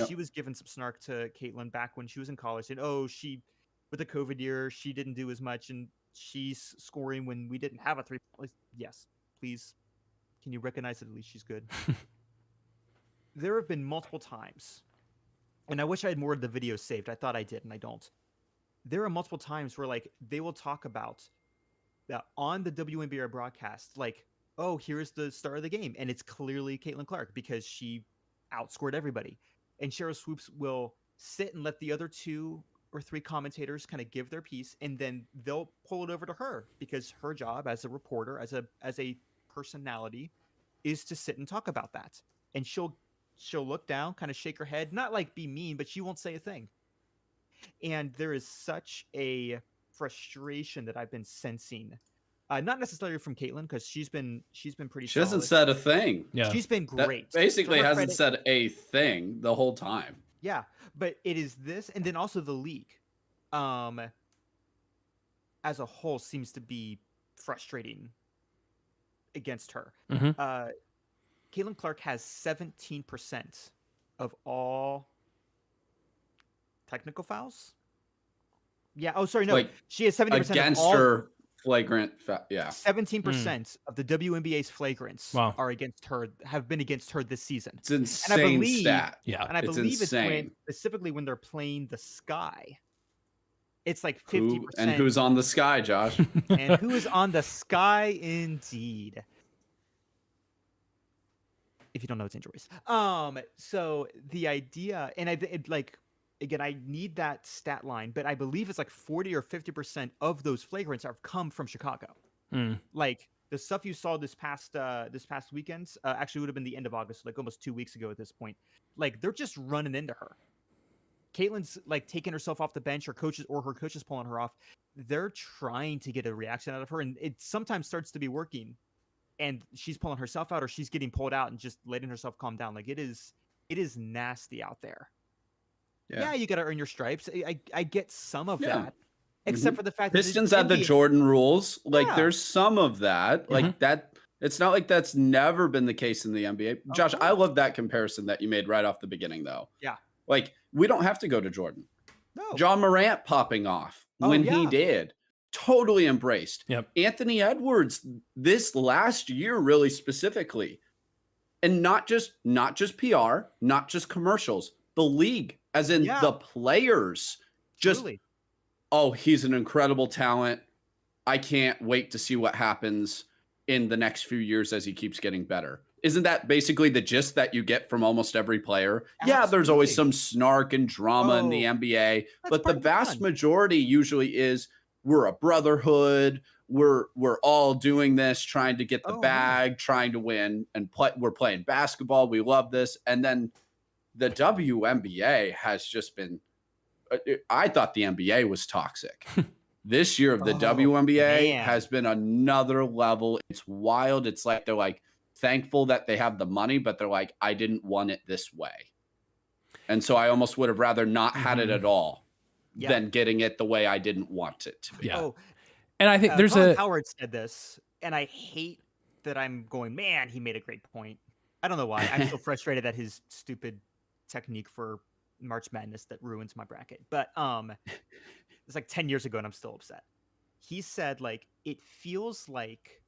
Speaker 1: she was giving some snark to Caitlin back when she was in college, saying, "Oh, with the COVID year, she didn't do as much, and she's scoring when we didn't have a 3." Yes, please, can you recognize that at least she's good? There have been multiple times, and I wish I had more of the videos saved. I thought I did, and I don't. There are multiple times where like they will talk about that on the WNBA broadcast, like, oh, here's the star of the game, and it's clearly Caitlin Clark because she outscored everybody. And Cheryl Swoops will sit and let the other 2 or 3 commentators kind of give their piece, and then they'll pull it over to her because her job as a reporter, as a personality, is to sit and talk about that. And she'll look down, kind of shake her head, not like be mean, but she won't say a thing. And there is such a frustration that I've been sensing. Not necessarily from Caitlin, because she's been pretty.
Speaker 2: She hasn't said a thing.
Speaker 3: Yeah,
Speaker 1: she's been great.
Speaker 2: That basically hasn't said a thing the whole time.
Speaker 1: Yeah, but it is this, and then also the league, as a whole, seems to be frustrating against her. Caitlin Clark has 17% of all technical fouls. Yeah. Oh, sorry. No,
Speaker 2: Like,
Speaker 1: she has 70%
Speaker 2: against
Speaker 1: of all,
Speaker 2: her flagrant.
Speaker 1: 17% of the WNBA's flagrants are against her. Have been against her this season.
Speaker 2: It's insane stat.
Speaker 3: Yeah,
Speaker 1: and I believe
Speaker 2: insane.
Speaker 1: it's specifically when they're playing the Sky. It's like 50%.
Speaker 2: And who's on the Sky, Josh?
Speaker 1: And who is on the Sky, indeed. If you don't know, it's Angel Reese. So the idea, and again, I need that stat line, but I believe it's like 40 or 50% of those flagrants have come from Chicago. Like the stuff you saw this past weekend actually would have been the end of August, like almost 2 weeks ago at this point. Like they're just running into her. Caitlin's like taking herself off the bench, her coaches pulling her off. They're trying to get a reaction out of her, and it sometimes starts to be working. And she's pulling herself out, or she's getting pulled out and just letting herself calm down. Like it is nasty out there. Yeah, you got to earn your stripes. I get some of that, except for the fact
Speaker 2: Pistons
Speaker 1: that
Speaker 2: had the Jordan rules. Like there's some of that. Like that. It's not like that's never been the case in the NBA. Josh, I love that comparison that you made right off the beginning, though.
Speaker 1: Yeah.
Speaker 2: Like we don't have to go to Jordan.
Speaker 1: No.
Speaker 2: John Morant popping off when he did. Totally embraced.
Speaker 3: Yep.
Speaker 2: Anthony Edwards this last year, really specifically, and not just PR, not just commercials, the league, as in the players, just
Speaker 1: Truly.
Speaker 2: Oh, he's an incredible talent. I can't wait to see what happens in the next few years as he keeps getting better. Isn't that basically the gist that you get from almost every player?
Speaker 1: Absolutely.
Speaker 2: Yeah, there's always some snark and drama in the NBA, but the vast majority usually is we're a brotherhood. We're all doing this, trying to get the bag, trying to win, and we're playing basketball. We love this. And then the WNBA has just been, I thought the NBA was toxic. This year of the WNBA has been another level. It's wild. It's like they're like thankful that they have the money, but they're like, I didn't want it this way. And so I almost would have rather not had it at all than getting it the way I didn't want it to be.
Speaker 3: Yeah. And I think there's
Speaker 1: Colin Howard said this, and I hate that I'm going, man, he made a great point. I don't know why. I'm so frustrated at his stupid technique for March Madness that ruins my bracket. But it's like 10 years ago and I'm still upset. He said, like, it feels like,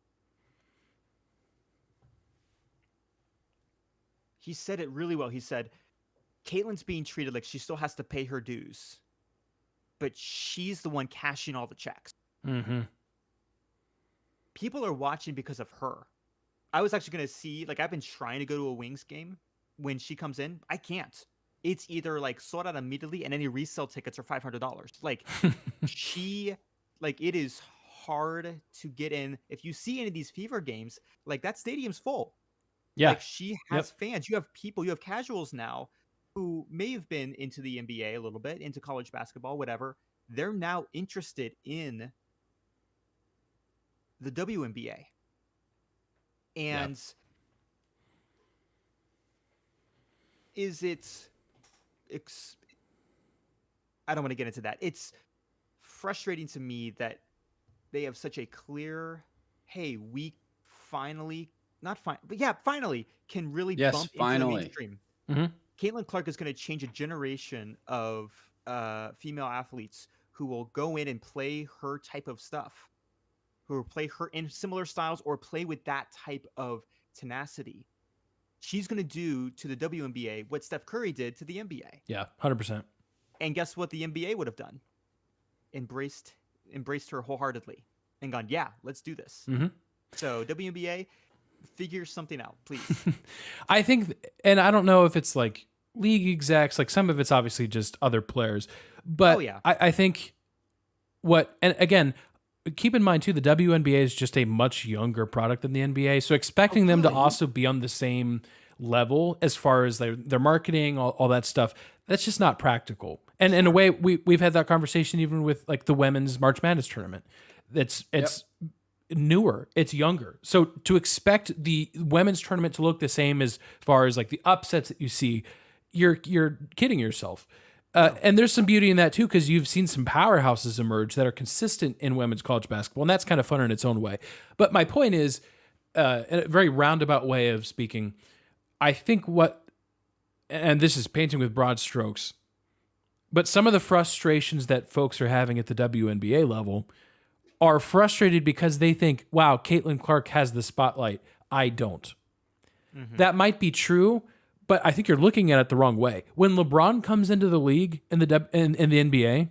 Speaker 1: he said it really well. He said, Caitlin's being treated like she still has to pay her dues, but she's the one cashing all the checks.
Speaker 3: Mm-hmm.
Speaker 1: People are watching because of her. I was actually going to see, like, I've been trying to go to a Wings game. When she comes in, I can't. It's either like sold out immediately and any resale tickets are $500. Like it is hard to get in. If you see any of these Fever games, like that stadium's full.
Speaker 3: Yeah.
Speaker 1: Like she has fans. You have people, you have casuals now who may have been into the NBA a little bit, into college basketball, whatever. They're now interested in the WNBA. And is it... I don't want to get into that. It's frustrating to me that they have such a clear, hey, we finally can really bump into the mainstream.
Speaker 3: Mm-hmm.
Speaker 1: Caitlin Clark is going to change a generation of female athletes who will go in and play her type of stuff, who will play her in similar styles or play with that type of tenacity. She's going to do to the WNBA what Steph Curry did to the NBA.
Speaker 3: Yeah, 100%.
Speaker 1: And guess what the NBA would have done? Embraced her wholeheartedly and gone, yeah, let's do this.
Speaker 3: Mm-hmm.
Speaker 1: So WNBA, figure something out, please.
Speaker 3: I think, and I don't know if it's like league execs, like some of it's obviously just other players, but I think and again, keep in mind too, the WNBA is just a much younger product than the NBA. So expecting them to also be on the same level as far as their marketing, all that stuff, that's just not practical. And in a way, we've had that conversation even with like the women's March Madness tournament. It's newer, it's younger. So to expect the women's tournament to look the same as far as like the upsets that you see, you're kidding yourself. And there's some beauty in that too, because you've seen some powerhouses emerge that are consistent in women's college basketball, and that's kind of fun in its own way. But my point is, in a very roundabout way of speaking, I think and this is painting with broad strokes, but some of the frustrations that folks are having at the WNBA level are frustrated because they think, wow, Caitlin Clark has the spotlight. I don't. Mm-hmm. That might be true, but I think you're looking at it the wrong way. When LeBron comes into the league in the NBA,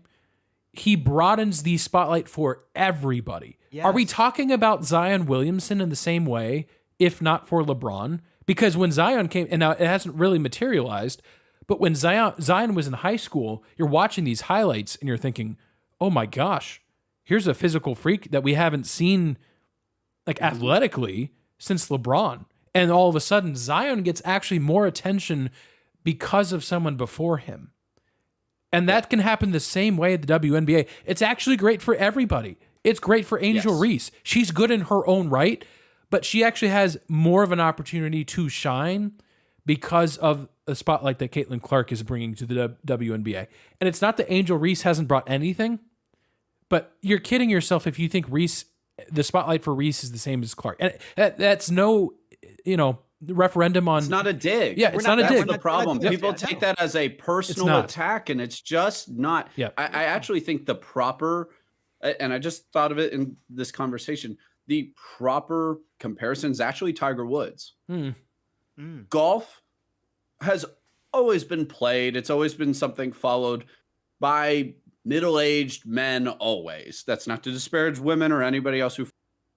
Speaker 3: he broadens the spotlight for everybody. Yes. Are we talking about Zion Williamson in the same way, if not for LeBron? Because when Zion came, and now it hasn't really materialized, but when Zion was in high school, you're watching these highlights and you're thinking, oh my gosh, here's a physical freak that we haven't seen like athletically since LeBron. And all of a sudden, Zion gets actually more attention because of someone before him. And that can happen the same way at the WNBA. It's actually great for everybody. It's great for Angel Reese. She's good in her own right, but she actually has more of an opportunity to shine because of the spotlight that Caitlin Clark is bringing to the WNBA. And it's not that Angel Reese hasn't brought anything, but you're kidding yourself if you think the spotlight for Reese is the same as Clark. And that's no, referendum on.
Speaker 2: It's not a dig.
Speaker 3: Yeah, it's not a dig.
Speaker 2: That's the problem. People take that as a personal attack, and it's just not.
Speaker 3: Yeah.
Speaker 2: I actually think the proper, and I just thought of it in this conversation, the proper comparison is actually Tiger Woods. Golf has always been played. It's always been something followed by middle-aged men always. That's not to disparage women or anybody else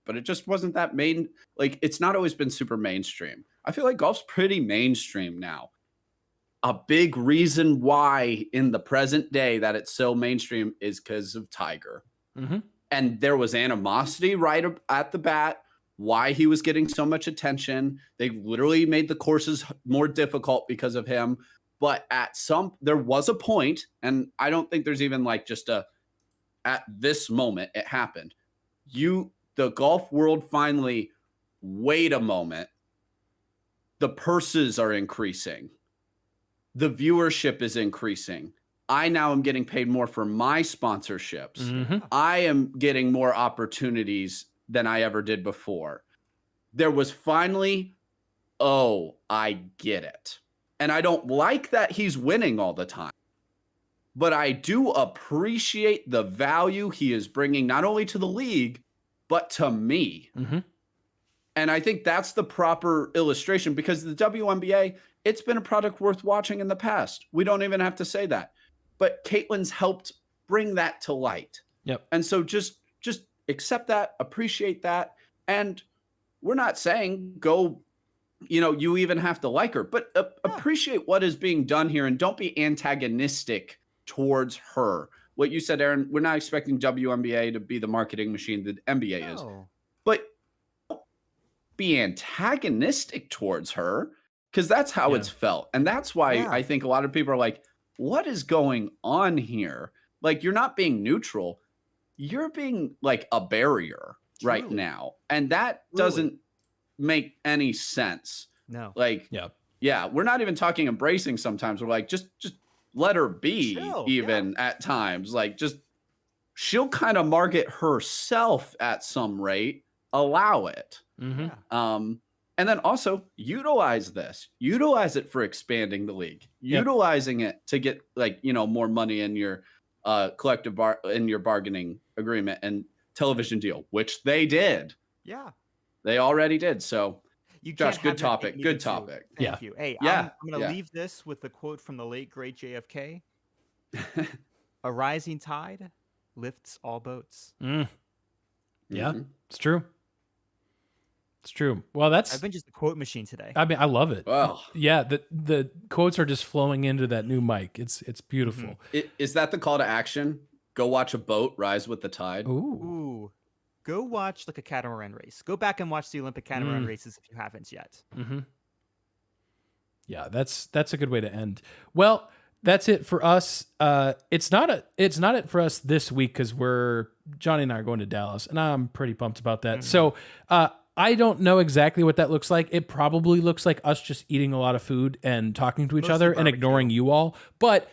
Speaker 2: but it just wasn't that main. Like, it's not always been super mainstream. I feel like golf's pretty mainstream now. A big reason why in the present day that it's so mainstream is because of Tiger. And there was animosity right at the bat, why he was getting so much attention. They literally made the courses more difficult because of him. But there was a point, and I don't think there's even like just at this moment it happened. The golf world finally, wait a moment. The purses are increasing. The viewership is increasing. I now am getting paid more for my sponsorships. I am getting more opportunities than I ever did before. There was finally, I get it. And I don't like that he's winning all the time. But I do appreciate the value he is bringing not only to the league, but to me. And I think that's the proper illustration, because the WNBA, it's been a product worth watching in the past. We don't even have to say that. But Caitlin's helped bring that to light. And so just accept that, appreciate that. And we're not saying go, you even have to like her, but appreciate what is being done here and don't be antagonistic towards her. What you said, Aaron, we're not expecting WNBA to be the marketing machine that NBA is, but don't be antagonistic towards her, because that's how it's felt. And that's why I think a lot of people are like, what is going on here? Like, you're not being neutral. You're being like a barrier right now. And that doesn't make any sense.
Speaker 1: No.
Speaker 2: Like, we're not even talking embracing sometimes. We're like, just let her be. Chill, even at times. Like, she'll kind of market herself at some rate. Allow it. And then also utilize it for expanding the league, utilizing it to get more money in your collective in your bargaining agreement and television deal, which they did. They already did. So Josh, good topic. Good topic.
Speaker 1: Thank you. Hey, I'm going to leave this with a quote from the late, great JFK. A rising tide lifts all boats.
Speaker 3: Yeah, it's true. It's true. Well,
Speaker 1: I've been just a quote machine today.
Speaker 3: I mean, I love it.
Speaker 2: Well,
Speaker 3: yeah, the quotes are just flowing into that new mic. It's beautiful.
Speaker 2: Is that the call to action? Go watch a boat rise with the tide.
Speaker 1: Ooh. Go watch like a catamaran race. Go back and watch the Olympic catamaran races if you haven't yet.
Speaker 3: Yeah, that's a good way to end. Well, that's it for us. It's not it for us this week because Johnny and I are going to Dallas, and I'm pretty pumped about that. So I don't know exactly what that looks like. It probably looks like us just eating a lot of food and talking to each other and ignoring you all. But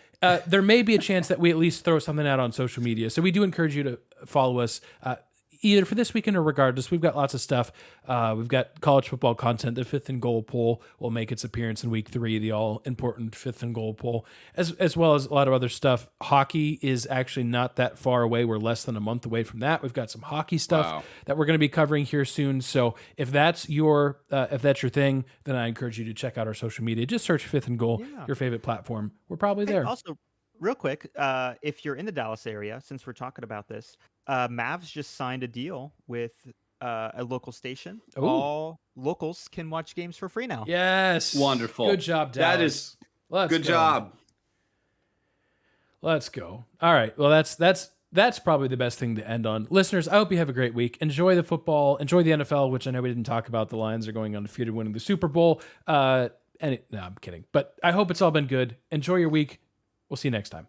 Speaker 3: there may be a chance that we at least throw something out on social media. So we do encourage you to follow us either for this weekend or regardless. We've got lots of stuff. We've got college football content. The 5th and Goal poll will make its appearance in week 3, the all-important 5th and Goal poll, as well as a lot of other stuff. Hockey is actually not that far away. We're less than a month away from that. We've got some hockey stuff that we're going to be covering here soon. So if that's your thing, then I encourage you to check out our social media. Just search 5th and Goal, your favorite platform. We're probably there.
Speaker 1: Also, real quick, if you're in the Dallas area, since we're talking about this, Mavs just signed a deal with a local station. Ooh. All locals can watch games for free now.
Speaker 3: Yes.
Speaker 2: Wonderful.
Speaker 3: Good job, Dallas.
Speaker 2: Good job.
Speaker 3: Let's go. All right. Well, that's that's probably the best thing to end on. Listeners, I hope you have a great week. Enjoy the football. Enjoy the NFL, which I know we didn't talk about. The Lions are going undefeated, winning the Super Bowl. No, I'm kidding. But I hope it's all been good. Enjoy your week. We'll see you next time.